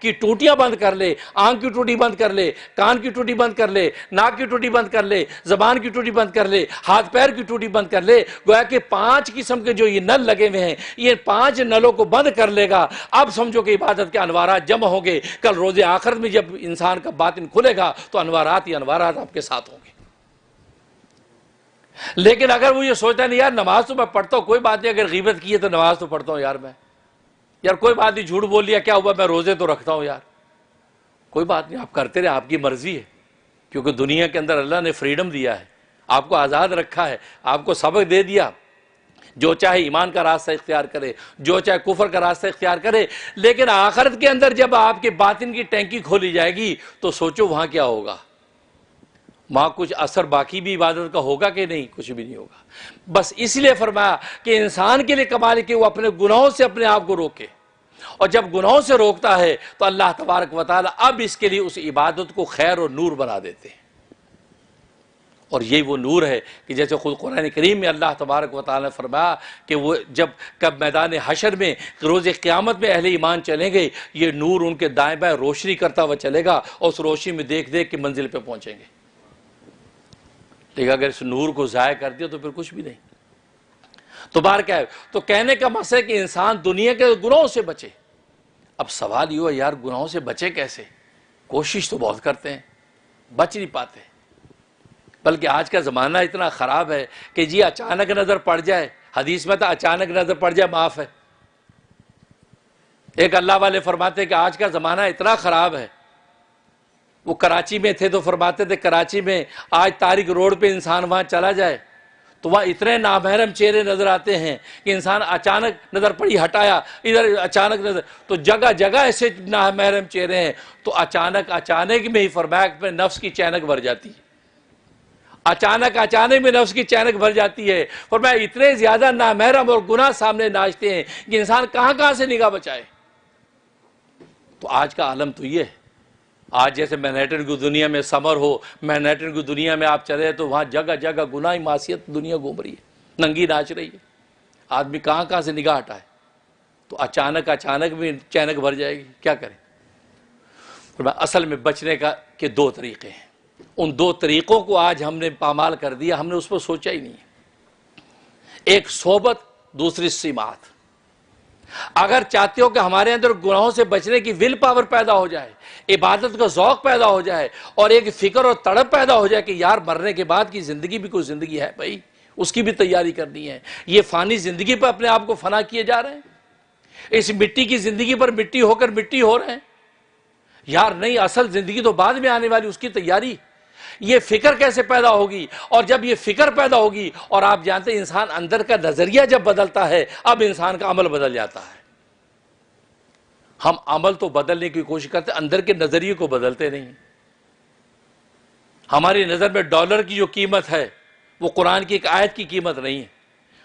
کی ٹوٹیاں بند کر لے، آنکھ کی ٹوٹی بند کر لے، کان کی ٹوٹی بند کر لے، ناک کی ٹوٹی بند کر لے، زبان کی ٹوٹی بند کر لے، ہاتھ پیر کی ٹوٹی بند کر لے، گویا کہ 5 قسم کے جو یہ نل لگے ہوئے ہیں، یہ 5 نلوں کو بند کر لے گا، اب سمجھو کہ عبادت کے انوارات جمع ہوں گے۔ کل روز آخرت میں جب انسان کا باطن کھلے گا تو انوارات ہی انوارات آپ کے ساتھ ہوں گے۔ لیکن اگر وہ یہ سوچتا نہیں یار نماز تو میں پڑھتا ہوں، کوئی بات نہیں، اگر غیبت کی ہے تو نماز تو پڑھتا ہوں یار، میں یار کوئی بات نہیں، جھوٹ بول لیا کیا ہوا، میں روزے تو رکھتا ہوں یار، کوئی بات نہیں، آپ کرتے رہے، آپ کی مرضی ہے، کیونکہ دنیا کے اندر اللہ نے فریڈم دیا ہے، آپ کو آزاد رکھا ہے، آپ کو سبق دے دیا، جو چاہے ایمان کا راستہ اختیار کرے، جو چاہے کفر کا راستہ اختیار کرے، لیکن آخرت کے اندر جب آپ کے باطن کی ٹینکی کھولی جائے گی تو سوچو وہاں کیا ہوگا، وہاں کچھ اثر باقی بھی عبادت کا ہوگا کہ نہیں؟ کچھ بھی نہیں ہوگا۔ بس اس لیے فرمایا کہ انسان کے لیے کمال ہے کہ وہ اپنے گناہوں سے اپنے آپ کو روکے، اور جب گناہوں سے روکتا ہے تو اللہ تبارک و تعالیٰ اب اس کے لیے اس عبادت کو خیر اور نور بنا دیتے ہیں، اور یہی وہ نور ہے کہ جیسے خود قرآن کریم میں اللہ تبارک و تعالیٰ نے فرمایا کہ وہ کب میدان حشر میں روز قیامت میں اہل ایمان چلیں گے، یہ نور ان کے دائیں بائیں روشنی کرتا ہوا چلے گا، اور اس روشنی میں دیکھ دیکھ کے منزل پہ پہنچیں گے۔ لیکن اگر اس نور کو ضائع کر دیا تو پھر کچھ بھی نہیں۔ تو بار کیا ہے، تو کہنے کا مقصد ہے کہ انسان دنیا کے گناہوں سے بچے۔ اب سوال یہ ہوا یار گناہوں سے بچے کیسے؟ کوشش تو بہت کرتے ہیں، بچ نہیں پاتے، بلکہ آج کا زمانہ اتنا خراب ہے کہ جی اچانک نظر پڑ جائے، حدیث میں تھا اچانک نظر پڑ جائے معاف ہے۔ ایک اللہ والے فرماتے ہیں کہ آج کا زمانہ اتنا خراب ہے، وہ کراچی میں تھے تو فرماتے تھے کراچی میں آج تاریک روڈ پہ انسان وہاں چلا جائے تو وہاں اتنے نامحرم چہرے نظر آتے ہیں کہ انسان اچانک نظر پڑی ہٹایا، ادھر اچانک نظر، تو جگہ جگہ ایسے نامحرم چہرے ہیں، تو اچانک میں ہی فرمایا کہ نفس کی چینک بھر جاتی ہے، اچانک میں نفس کی چینک بھر جاتی ہے۔ فرمایا اتنے زیادہ نامحرم اور گناہ سامنے ناچتے ہیں کہ انسان کہاں سے نگاہ بچائے۔ تو آج کا عالم تو یہ ہے، آج جیسے مینہٹن کی دنیا میں سمر ہو، مینہٹن کی دنیا میں آپ چلے تو وہاں جگہ جگہ گناہ معصیت دنیا گھوم رہی ہے، ننگی ناچ رہی ہے، آدمی کہاں سے نگاہ ہٹائے، تو اچانک میں چینک بھر جائے گی، کیا کریں؟ اصل میں بچنے کے 2 طریقے ہیں، ان 2 طریقوں کو آج ہم نے پامال کر دیا، ہم نے اس پر سوچا ہی نہیں ہے۔ ایک صحبت، دوسری سماعت۔ اگر چاہتے ہو کہ ہمارے اندر گناہوں سے بچنے کی ول پاور پیدا ہو جائے، عبادت کا ذوق پیدا ہو جائے، اور ایک فکر اور تڑپ پیدا ہو جائے کہ یار مرنے کے بعد کی زندگی بھی کوئی زندگی ہے بھائی، اس کی بھی تیاری کرنی ہے. یہ فانی زندگی پر اپنے آپ کو فنا کیے جا رہے ہیں, اس مٹی کی زندگی پر مٹی ہو کر مٹی ہو رہے ہیں. یار نہیں, اصل زندگی تو بعد میں آنے والی, اس کی تیاری. یہ فکر کیسے پیدا ہوگی؟ اور جب یہ فکر پیدا ہوگی, اور آپ جانتے ہیں انسان اندر کا نظریہ جب بدلتا ہے, اب انسان کا عمل بدل جاتا ہے. ہم عمل تو بدلنے کی کوشش کرتے ہیں, اندر کے نظریے کو بدلتے نہیں. ہماری نظر میں ڈالر کی جو قیمت ہے وہ قرآن کی ایک آیت کی قیمت نہیں ہے.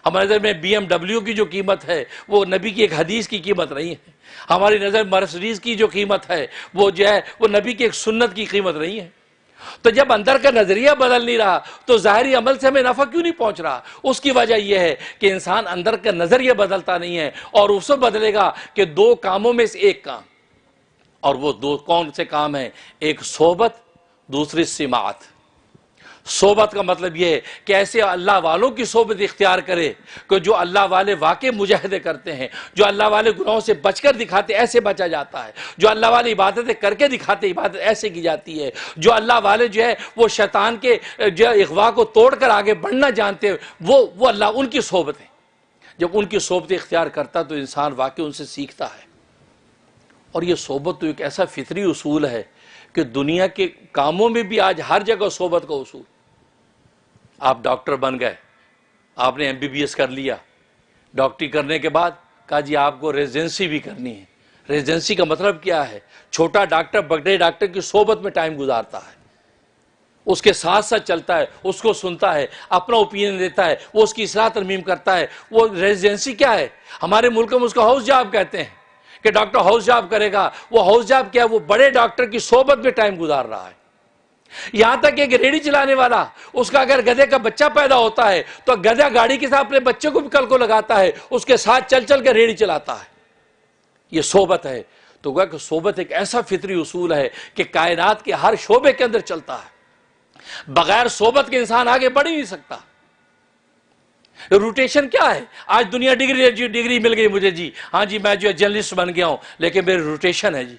ہماری نظر میں BMW کی جو قیمت ہے وہ نبی کی ایک حدیث کی قیمت نہیں ہے. ہماری نظر میں مرسڈیز کی جو قیمت ہے وہ جو ہے وہ نبی کی ایک سنت کی قیمت نہیں ہے. تو جب اندر کا نظریہ بدل نہیں رہا تو ظاہری عمل سے ہمیں نفع کیوں نہیں پہنچ رہا؟ اس کی وجہ یہ ہے کہ انسان اندر کا نظریہ بدلتا نہیں ہے. اور اس وقت بدلے گا کہ دو کاموں میں سے ایک کام, اور وہ دو کون سے کام ہیں؟ ایک صحبت, دوسری سماعت. صحبت کا مطلب یہ ہے کہ ایسے اللہ والوں کی صحبت اختیار کرے کہ جو اللہ والے واقع مجاہدے کرتے ہیں, جو اللہ والے گناہوں سے بچ کر دکھاتے ایسے بچا جاتا ہے, جو اللہ والے عبادتیں کر کے دکھاتے عبادت ایسے کی جاتی ہے, جو اللہ والے جو ہے وہ شیطان کے جو اغوا کو توڑ کر آگے بڑھنا جانتے ہیں, وہ اللہ ان کی صحبت ہے. جب ان کی صحبت اختیار کرتا تو انسان واقع ان سے سیکھتا ہے. اور یہ صحبت تو ایک ایسا فطری اصول ہے کہ دنیا کے کاموں میں بھی آج ہر جگہ صحبت کا اصول. آپ ڈاکٹر بن گئے, آپ نے MBBS کر لیا, ڈاکٹری کرنے کے بعد کہا جی آپ کو ریزیڈنسی بھی کرنی ہے. ریزیڈنسی کا مطلب کیا ہے؟ چھوٹا ڈاکٹر بڑے ڈاکٹر کی صحبت میں ٹائم گزارتا ہے, اس کے ساتھ ساتھ چلتا ہے, اس کو سنتا ہے, اپنا اوپینین دیتا ہے, وہ اس کی اصلاح ترمیم کرتا ہے. وہ ریزیڈنسی کیا ہے؟ ہمارے ملک میں اس کو ہاؤس جاب کہتے ہیں کہ ڈاکٹر ہاؤس جاب کرے گا. وہ ہاؤس جاب کیا ہے؟ وہ بڑے ڈاکٹر کی صحبت میں ٹائم گزار رہا ہے. یہاں تک کہ ایک ریڑھی چلانے والا, اس کا اگر گدھے کا بچہ پیدا ہوتا ہے تو گدھا گاڑی کے ساتھ اپنے بچے کو بھی کل کو لگاتا ہے, اس کے ساتھ چل چل کے ریڑھی چلاتا ہے. یہ صحبت ہے. تو گویا کہ صحبت ایک ایسا فطری اصول ہے کہ کائنات کے ہر شعبے کے اندر چلتا ہے. بغیر صحبت کے انسان آگے بڑھ ہی نہیں سکتا. روٹیشن کیا ہے؟ آج دنیا ڈگری مل گئی مجھے جی, ہاں جی میں جو ہے جرنلسٹ بن گیا ہوں, لیکن میری روٹیشن ہے جی.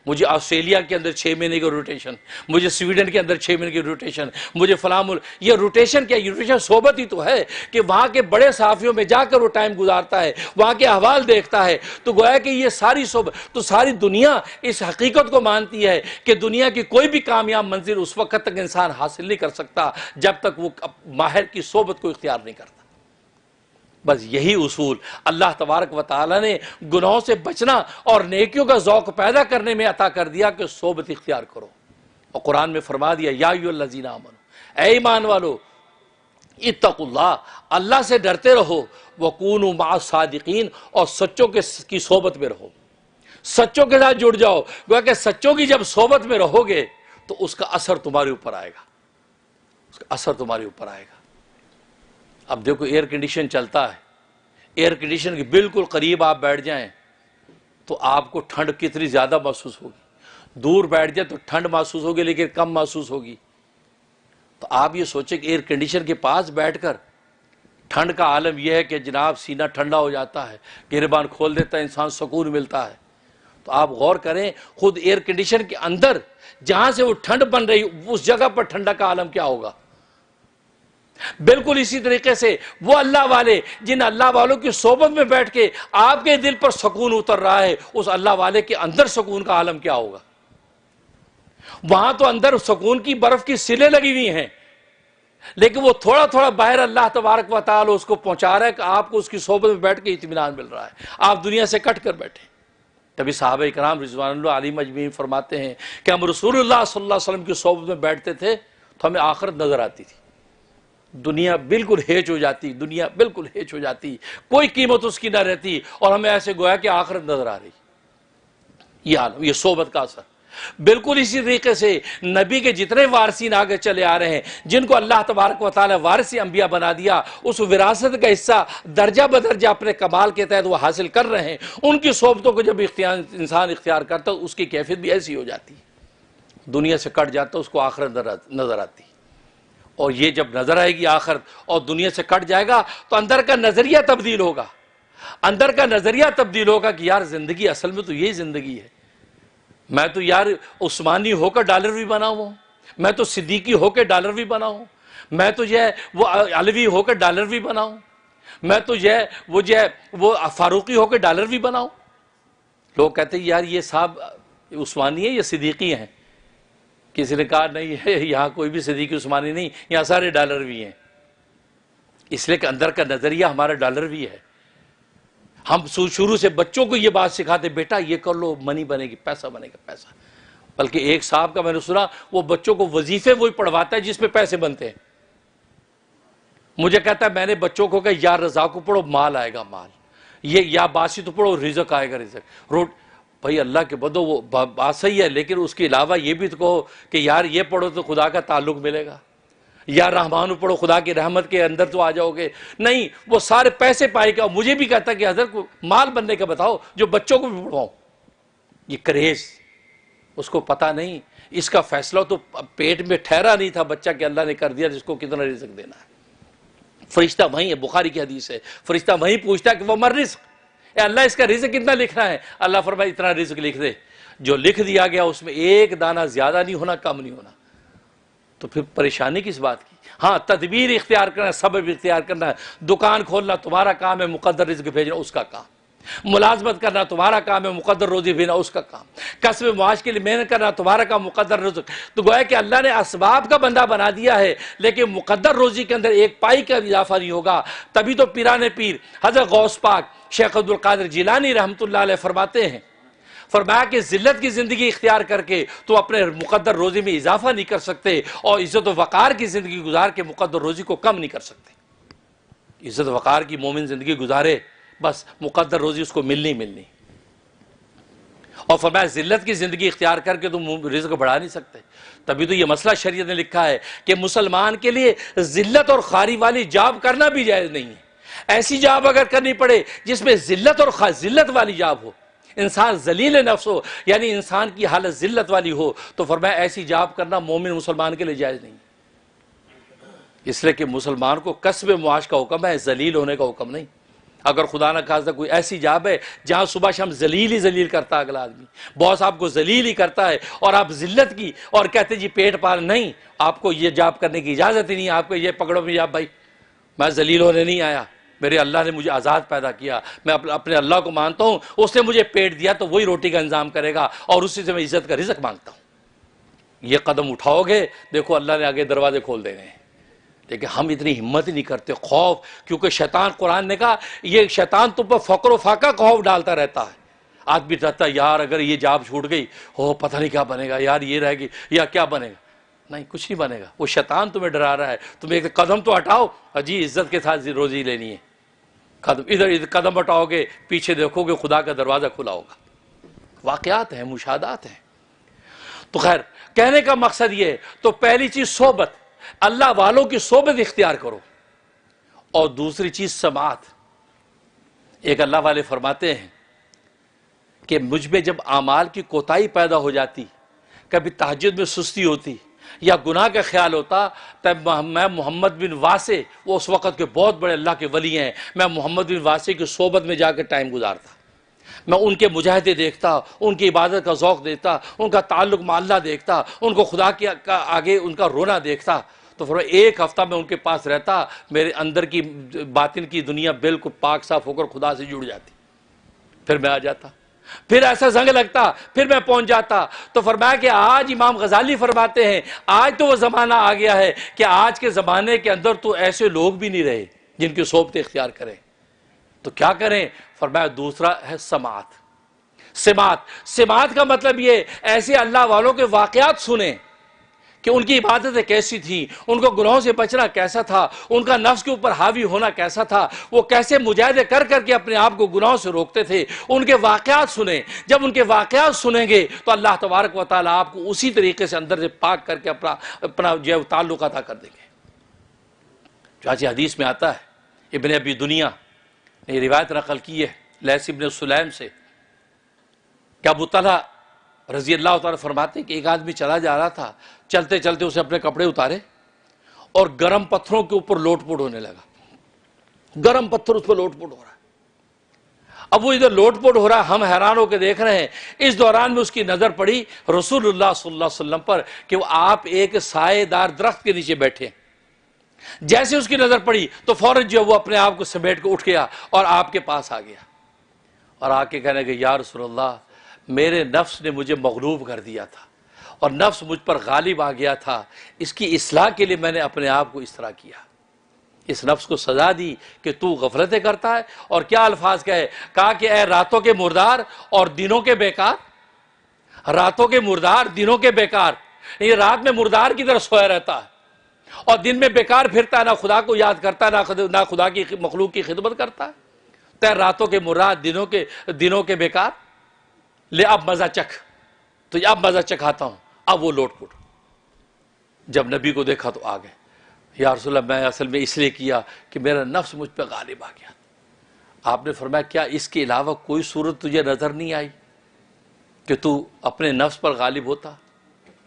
مجھے آسٹریلیا کے اندر 6 مہینے کی روٹیشن, مجھے سویڈن کے اندر 6 مہینے کی روٹیشن, مجھے فلاں ملک. یہ روٹیشن کیا؟ یہ روٹیشن صحبت ہی تو ہے کہ وہاں کے بڑے صحافیوں میں جا کر وہ ٹائم گزارتا ہے, وہاں کے احوال دیکھتا ہے. تو گویا کہ یہ ساری صحبت, تو ساری دنیا اس حقیقت کو مانتی ہے کہ دنیا کی کوئی بھی کامیاب منزل اس وقت تک انسان حاصل نہیں کر سکتا جب تک وہ ماہر کی صحبت کو اختیار نہیں کرتا. بس یہی اصول اللہ تبارک و تعالی نے گناہوں سے بچنا اور نیکیوں کا ذوق پیدا کرنے میں عطا کر دیا کہ صحبت اختیار کرو. اور قرآن میں فرما دیا یا ایھا الذین آمنوا, اے ایمان والو, اتقوا اللہ, اللہ سے ڈرتے رہو, وکونوا مع الصادقین, اور سچوں کی صحبت میں رہو, سچوں کے ساتھ جڑ جاؤ. گویا کہ سچوں کی جب صحبت میں رہو گے تو اس کا اثر تمہارے اوپر آئے گا, اس کا اثر تمہارے اوپر آئے گا. اب دیکھو ایئر کنڈیشن چلتا ہے, ایئر کنڈیشن کے بالکل قریب آپ بیٹھ جائیں تو آپ کو ٹھنڈ کتنی زیادہ محسوس ہوگی, دور بیٹھ جائے تو ٹھنڈ محسوس ہوگی لیکن کم محسوس ہوگی. تو آپ یہ سوچیں کہ ایئر کنڈیشن کے پاس بیٹھ کر ٹھنڈ کا عالم یہ ہے کہ جناب سینہ ٹھنڈا ہو جاتا ہے, گریبان کھول دیتا ہے, انسان سکون ملتا ہے. تو آپ غور کریں خود ایئر کنڈیشن کے اندر جہاں سے وہ ٹھنڈ بن رہی اس جگہ پر ٹھنڈا کا عالم کیا ہوگا. بالکل اسی طریقے سے وہ اللہ والے جن اللہ والوں کی صحبت میں بیٹھ کے آپ کے دل پر سکون اتر رہا ہے, اس اللہ والے کے اندر سکون کا عالم کیا ہوگا. وہاں تو اندر سکون کی برف کی سلیں لگی ہوئی ہیں, لیکن وہ تھوڑا تھوڑا باہر اللہ تبارک و تعالی اس کو پہنچا رہا ہے کہ آپ کو اس کی صحبت میں بیٹھ کے اطمینان مل رہا ہے, آپ دنیا سے کٹ کر بیٹھے. تبھی صحابہ کرام رضوان اللہ علیہم اجمعین فرماتے ہیں کہ ہم رسول اللہ صلی اللہ علیہ وسلم کی صحبت میں بیٹھتے تھے تو ہمیں آخرت نظر آتی تھی, دنیا بالکل ہیچ ہو جاتی, دنیا بالکل ہیچ ہو جاتی, کوئی قیمت اس کی نہ رہتی, اور ہمیں ایسے گویا کہ آخرت نظر آ رہی. یہ عالم, یہ صحبت کا اثر. بالکل اسی طریقے سے نبی کے جتنے وارثین آگے چلے آ رہے ہیں جن کو اللہ تبارک و تعالی وارث انبیاء بنا دیا, اس وراثت کا حصہ درجہ بدرجہ اپنے کمال کے تحت وہ حاصل کر رہے ہیں, ان کی صحبتوں کو جب انسان اختیار کرتا اس کی کیفیت بھی ایسی ہو جاتی, دنیا سے کٹ جاتا اس کو آخرت نظر آتی. اور یہ جب نظر آئے گی آخرت اور دنیا سے کٹ جائے گا تو اندر کا نظریہ تبدیل ہوگا, اندر کا نظریہ تبدیل ہوگا کہ یار زندگی اصل میں تو یہی زندگی ہے. میں تو یار عثمانی ہو کر ڈالر بھی بنا ہوں, میں تو صدیقی ہو کے ڈالر بھی بنا ہوں, میں تو جو ہے وہ علوی ہو کر ڈالروی بناؤں، میں تو جو ہے وہ فاروقی ہو کے ڈالروی بناؤں؟ لوگ کہتے ہیں یار یہ صاحب عثمانی ہے یا صدیقی ہیں؟ کسی نے کہا نہیں ہے، یہاں کوئی بھی صدیقی عثمانی نہیں، یہاں سارے ڈالروی ہیں، اس لیے کہ اندر کا نظریہ ہمارا ڈالروی ہے۔ ہم شروع سے بچوں کو یہ بات سکھاتے، بیٹا یہ کر لو منی بنے گی، پیسہ بنے گا، پیسہ۔ بلکہ ایک صاحب کا میں نے سنا وہ بچوں کو وظیفے وہی پڑھواتا ہے جس پہ پیسے بنتے ہیں۔ مجھے کہتا ہے میں نے بچوں کو کہا یا رضا کو پڑھو مال آئے گا مال، یہ یا باسی تو پڑھو رزق آئے گا رزق۔ بھائی اللہ کے بدو وہ بات صحیح ہے، لیکن اس کے علاوہ یہ بھی تو کہو کہ یار یہ پڑھو تو خدا کا تعلق ملے گا، یا رحمان پڑھو خدا کی رحمت کے اندر تو آ جاؤ گے۔ نہیں، وہ سارے پیسے پائے گا۔ مجھے بھی کہتا کہ حضرت کو مال بننے کا بتاؤ جو بچوں کو بھی پڑھواؤں۔ یہ کریز اس کو پتہ نہیں، اس کا فیصلہ تو پیٹ میں ٹھہرا نہیں تھا بچہ کہ اللہ نے کر دیا جس کو کتنا رزق دینا ہے۔ فرشتہ وہیں ہے، بخاری کی حدیث ہے، فرشتہ وہیں پوچھتا ہے کہ وہ مر رزق، اے اللہ اس کا رزق کتنا لکھنا ہے؟ اللہ فرمائے اتنا رزق لکھ دے، جو لکھ دیا گیا اس میں ایک دانہ زیادہ نہیں ہونا، کم نہیں ہونا۔ تو پھر پریشانی کس بات کی؟ ہاں تدبیر اختیار کرنا، صبر اختیار کرنا، دکان کھولنا تمہارا کام ہے، مقدر رزق بھیجنا اس کا کام، ملازمت کرنا تمہارا کام ہے، مقدر روزی بھیجنا اس کا کام، کسب معاش کے لیے محنت کرنا تمہارا کام، مقدر رزق۔ تو گویا کہ اللہ نے اسباب کا بندہ بنا دیا ہے، لیکن مقدر روزی کے اندر ایک پائی کا اضافہ نہیں ہوگا۔ تبھی تو پیران پیر حضرت غوث پاک شیخ عبدالقادر جیلانی رحمۃ اللہ علیہ فرماتے ہیں، فرمایا کہ ذلت کی زندگی اختیار کر کے تو اپنے مقدر روزی میں اضافہ نہیں کر سکتے، اور عزت و وقار کی زندگی گزار کے مقدر روزی کو کم نہیں کر سکتے۔ عزت و وقار کی مومن زندگی گزارے، بس مقدر روزی اس کو ملنی۔ اور فرمایا ذلت کی زندگی اختیار کر کے تم رزق بڑھا نہیں سکتے۔ تبھی تو یہ مسئلہ شریعت نے لکھا ہے کہ مسلمان کے لیے ذلت اور خواری والی جاب کرنا بھی جائز نہیں ہے۔ ایسی جاب اگر کرنی پڑے جس میں ذلت اور ذلت والی جاب ہو، انسان ذلیل نفس ہو، یعنی انسان کی حالت ذلت والی ہو، تو فرمایا ایسی جاب کرنا مومن مسلمان کے لیے جائز نہیں، اس لیے کہ مسلمان کو کسب معاش کا حکم ہے، ذلیل ہونے کا حکم نہیں۔ اگر خدا نہ خواستہ کوئی ایسی جاب ہے جہاں صبح شام ذلیل ہی ذلیل کرتا ہے اگلا آدمی، باس آپ کو ذلیل ہی کرتا ہے اور آپ ذلت کی اور کہتے جی پیٹ پال، نہیں، آپ کو یہ جاب کرنے کی اجازت ہی نہیں ہے۔ آپ کو یہ پکڑو بھی آپ، بھائی میں ذلیل ہونے نہیں آیا، میرے اللہ نے مجھے آزاد پیدا کیا، میں اپنے اللہ کو مانتا ہوں، اس نے مجھے پیٹ دیا تو وہی روٹی کا انتظام کرے گا اور اسی سے میں عزت کا رزق مانگتا ہوں۔ یہ قدم اٹھاؤ گے دیکھو اللہ نے آگے دروازے کھول دینے ہیں۔ لیکن ہم اتنی ہمت ہی نہیں کرتے، خوف، کیونکہ شیطان، قرآن نے کہا یہ شیطان تم پر فقر و فاقہ کا خوف ڈالتا رہتا ہے۔ آدمی ڈرتا ہے یار اگر یہ جاب چھوٹ گئی ہو پتہ نہیں کیا بنے گا، یار یہ رہے گی یا کیا بنے گا۔ نہیں، کچھ نہیں بنے گا، وہ شیطان تمہیں ڈرا رہا ہے۔ تم ایک قدم تو ہٹاؤ، جی عزت کے ساتھ روزی لینی ہے، ادھر قدم ہٹاؤ گے پیچھے دیکھو گے خدا کا دروازہ کھلا ہوگا۔ واقعات ہیں، مشاہدات ہیں۔ تو خیر کہنے کا مقصد یہ، تو پہلی چیز صحبت، اللہ والوں کی صحبت اختیار کرو، اور دوسری چیز سماعت۔ ایک اللہ والے فرماتے ہیں کہ مجھ میں جب اعمال کی کوتاہی پیدا ہو جاتی، کبھی تہجد میں سستی ہوتی یا گناہ کا خیال ہوتا، تب میں محمد بن واسع، وہ اس وقت کے بہت بڑے اللہ کے ولی ہیں، میں محمد بن واسع کی صحبت میں جا کے ٹائم گزارتا، میں ان کے مجاہدے دیکھتا، ان کی عبادت کا ذوق دیکھتا، ان کا تعلق مع اللہ دیکھتا، ان کو خدا کے آگے ان کا رونا دیکھتا۔ تو پھر ایک ہفتہ میں ان کے پاس رہتا، میرے اندر کی باطن کی دنیا بالکل پاک صاف ہو کر خدا سے جڑ جاتی، پھر میں آ جاتا، پھر ایسا زنگ لگتا، پھر میں پہنچ جاتا۔ تو فرمایا کہ آج امام غزالی فرماتے ہیں آج تو وہ زمانہ آ گیا ہے کہ آج کے زمانے کے اندر تو ایسے لوگ بھی نہیں رہے جن کی صحبت اختیار کریں، تو کیا کریں؟ فرمایا دوسرا ہے سماعت۔ سماعت کا مطلب یہ ایسے اللہ والوں کے واقعات سنیں کہ ان کی عبادتیں کیسی تھیں، ان کو گناہوں سے بچنا کیسا تھا، ان کا نفس کے اوپر حاوی ہونا کیسا تھا، وہ کیسے مجاہدے کر کر کے اپنے آپ کو گناہوں سے روکتے تھے، ان کے واقعات سنیں۔ جب ان کے واقعات سنیں گے تو اللہ تبارک و تعالیٰ آپ کو اسی طریقے سے اندر سے پاک کر کے اپنا جو تعلق عطا کر دیں گے۔ چنانچہ حدیث میں آتا ہے، ابن ابی دنیا نے یہ روایت نقل کی ہے لیث ابن سلیم سے، کہ ابو طلحہ رضی اللہ تعالیٰ فرماتے ہیں کہ ایک آدمی چلا جا رہا تھا، چلتے چلتے اسے اپنے کپڑے اتارے اور گرم پتھروں کے اوپر لوٹ پوٹ ہونے لگا، گرم پتھر اس پر لوٹ پوٹ ہو رہا ہے۔ اب وہ ادھر لوٹ پوٹ ہو رہا ہے، ہم حیران ہو کے دیکھ رہے ہیں۔ اس دوران میں اس کی نظر پڑی رسول اللہ صلی اللہ علیہ وسلم پر کہ وہ آپ ایک سائے دار درخت کے نیچے بیٹھے، جیسے اس کی نظر پڑی تو فوراً جو وہ اپنے آپ کو سمیٹ کے اٹھ گیا اور آپ کے پاس آ گیا اور آ کے کہنے کہ یا رسول اللہ، میرے نفس نے مجھے مغلوب کر دیا تھا اور نفس مجھ پر غالب آ گیا تھا، اس کی اصلاح کے لیے میں نے اپنے آپ کو اس طرح کیا، اس نفس کو سزا دی کہ تو غفلتیں کرتا ہے۔ اور کیا الفاظ کہے، کہا کہ اے راتوں کے مردار اور دنوں کے بیکار، راتوں کے مردار دنوں کے بیکار، یہ رات میں مردار کی طرح سویا رہتا ہے اور دن میں بیکار پھرتا ہے، نہ خدا کو یاد کرتا ہے نہ خدا کی مخلوق کی خدمت کرتا ہے۔ تے راتوں کے مراد دنوں کے بیکار، لے اب مزہ چکھ، تو اب مزہ چکھاتا ہوں۔ اب وہ لوٹ پوٹ، جب نبی کو دیکھا تو آ گئے، یا رسول اللہ میں اصل میں اس لیے کیا کہ میرا نفس مجھ پہ غالب آ گیا۔ آپ نے فرمایا کیا اس کے علاوہ کوئی صورت تجھے نظر نہیں آئی کہ تو اپنے نفس پر غالب ہوتا؟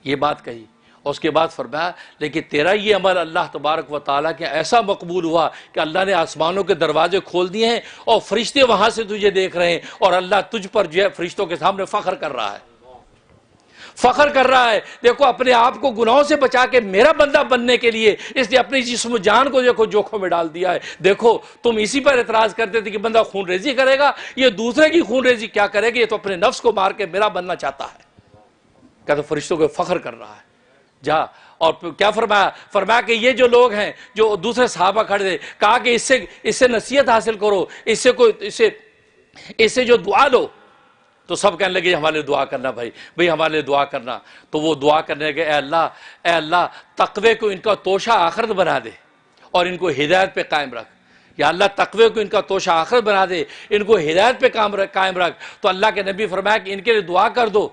یہ بات کہی، اور اس کے بعد فرمایا لیکن تیرا یہ عمل اللہ تبارک و تعالیٰ کے ایسا مقبول ہوا کہ اللہ نے آسمانوں کے دروازے کھول دیے ہیں اور فرشتے وہاں سے تجھے دیکھ رہے ہیں، اور اللہ تجھ پر جو ہے فرشتوں کے سامنے فخر کر رہا ہے، فخر کر رہا ہے۔ دیکھو اپنے آپ کو گناہوں سے بچا کے میرا بندہ بننے کے لیے اس نے اپنی جسم و جان کو دیکھو جوکھوں میں ڈال دیا ہے۔ دیکھو تم اسی پر اعتراض کرتے تھے کہ بندہ خون ریزی کرے گا، یہ دوسرے کی خون ریزی کیا کرے گا، یہ تو اپنے نفس کو مار کے میرا بننا چاہتا ہے۔ کہتے فرشتوں کو فخر کر رہا ہے۔ جا اور کیا فرمایا، فرمایا کہ یہ جو لوگ ہیں جو دوسرے صحابہ کھڑے تھے، کہا کہ اس سے نصیحت حاصل کرو، اس سے جو دعا لو، تو سب کہنے لگے ہمارے لیے دعا کرنا، بھائی ہمارے لیے دعا کرنا۔ تو وہ دعا کرنے لگے اے اللہ تقوی کو ان کا توشہ آخرت بنا دے اور ان کو ہدایت پہ قائم رکھ، یا اللہ تقوی کو ان کا توشہ آخرت بنا دے، ان کو ہدایت پہ قائم رکھ۔ تو اللہ کے نبی فرمایا کہ ان کے لیے دعا کر دو،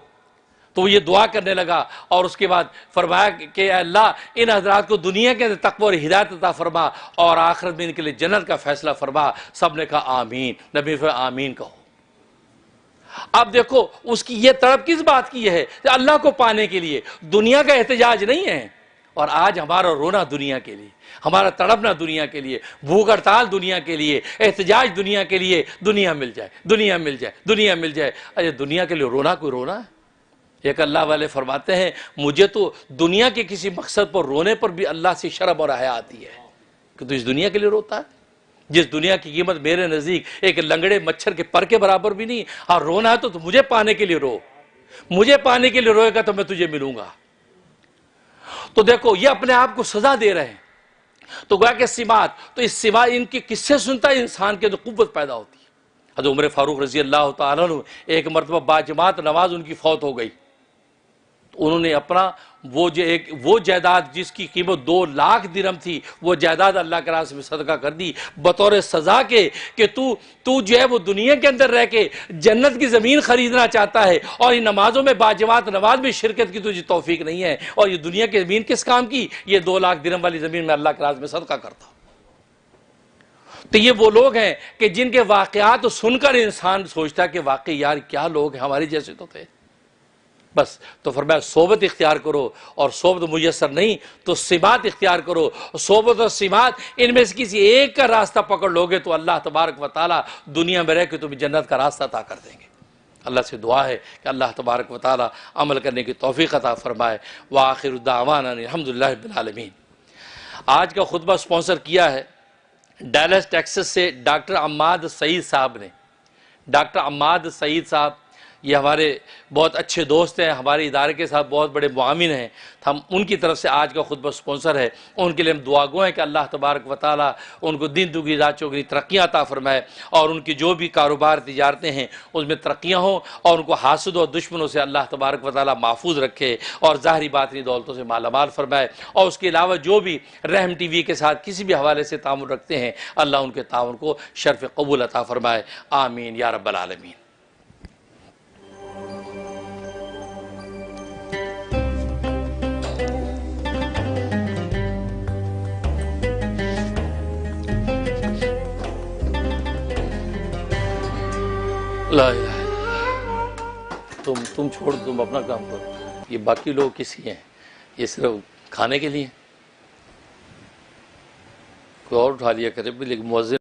تو وہ یہ دعا کرنے لگا، اور اس کے بعد فرمایا کہ اے اللہ ان حضرات کو دنیا کے اندر تقوی اور ہدایت عطا فرما اور آخرت میں ان کے لیے جنت کا فیصلہ فرما۔ سب نے کہا آمین، نبی فرمایا آمین کہو۔ اب دیکھو اس کی یہ طلب کس بات کی ہے، کہ اللہ کو پانے کے لیے، دنیا کا احتجاج نہیں ہے۔ اور آج ہمارا رونا دنیا کے لیے، ہمارا تڑپنا دنیا کے لیے، بھوک ہڑتال دنیا کے لیے، احتجاج دنیا کے لیے، دنیا مل جائے، دنیا مل جائے، دنیا مل جائے۔ ارے دنیا کے لیے رونا کوئی رونا ہے؟ ایک اللہ والے فرماتے ہیں مجھے تو دنیا کے کسی مقصد پر رونے پر بھی اللہ سے شرم اور حیا آتی ہے کہ تو اس دنیا کے لیے روتا ہے، جس دنیا کی قیمت میرے نزدیک ایک لنگڑے مچھر کے پر کے برابر بھی نہیں۔ ہاں رونا ہے تو مجھے پانے کے لیے رو، مجھے پانے کے لیے روئے گا تو میں تجھے ملوں گا۔ تو دیکھو یہ اپنے آپ کو سزا دے رہے ہیں۔ تو گویا کہ سمات، تو اس سمات ان کی قصے سنتا ہے انسان کے اندر قوت پیدا ہوتی ہے۔ حضرت عمر فاروق رضی اللہ تعالیٰ عنہ ایک مرتبہ باجماعت نماز ان کی فوت ہو گئی، انہوں نے اپنا وہ جائیداد جس کی قیمت 2 لاکھ درہم تھی، وہ جائیداد اللہ کے راستے میں صدقہ کر دی بطور سزا کے کہ تو جو ہے وہ دنیا کے اندر رہ کے جنت کی زمین خریدنا چاہتا ہے اور ان نمازوں میں باجماعت نماز میں شرکت کی تجھے توفیق نہیں ہے، اور یہ دنیا کی زمین کس کام کی، یہ 2 لاکھ درہم والی زمین میں اللہ کے راستے میں صدقہ کرتا ہوں۔ تو یہ وہ لوگ ہیں کہ جن کے واقعات سن کر انسان سوچتا ہے کہ واقعی یار کیا لوگ ہیں، ہمارے جیسے تو تھے۔ بس تو فرمایا صحبت اختیار کرو، اور صحبت میسر نہیں تو سمات اختیار کرو۔ صحبت اور سمات ان میں سے کسی ایک کا راستہ پکڑ لوگے تو اللہ تبارک و تعالیٰ دنیا میں رہ کے تمہیں جنت کا راستہ عطا کر دیں گے۔ اللہ سے دعا ہے کہ اللہ تبارک و تعالیٰ عمل کرنے کی توفیق عطا فرمائے۔ وآخر دعوانا الحمدللہ رب العالمین۔ آج کا خطبہ سپانسر کیا ہے ڈیلس ٹیکسس سے ڈاکٹر عماد سعید صاحب نے۔ ڈاکٹر عماد سعید صاحب یہ ہمارے بہت اچھے دوست ہیں، ہمارے ادارے کے ساتھ بہت بڑے معاون ہیں، ہم ان کی طرف سے آج کا خطبہ سپانسر ہے۔ ان کے لیے ہم دعا گو ہیں کہ اللہ تبارک و تعالیٰ ان کو دن دگنی رات چوگنی ترقیاں عطا فرمائے، اور ان کی جو بھی کاروبار تجارتیں ہیں اس میں ترقیاں ہوں، اور ان کو حاسدوں اور دشمنوں سے اللہ تبارک و تعالیٰ محفوظ رکھے اور ظاہری باطنی دولتوں سے مالا مال فرمائے۔ اور اس کے علاوہ جو بھی رحم ٹی وی کے ساتھ کسی بھی حوالے سے تعاون رکھتے ہیں اللہ ان کے تعاون کو شرف قبول عطا فرمائے۔ آمین یا رب العالمین۔ لا الہ الا اللہ۔ تم چھوڑ، تم اپنا کام کرو، یہ باقی لوگ کسی ہیں، یہ صرف کھانے کے لیے کوئی اور اٹھا لیا کرے، لیکن مؤذن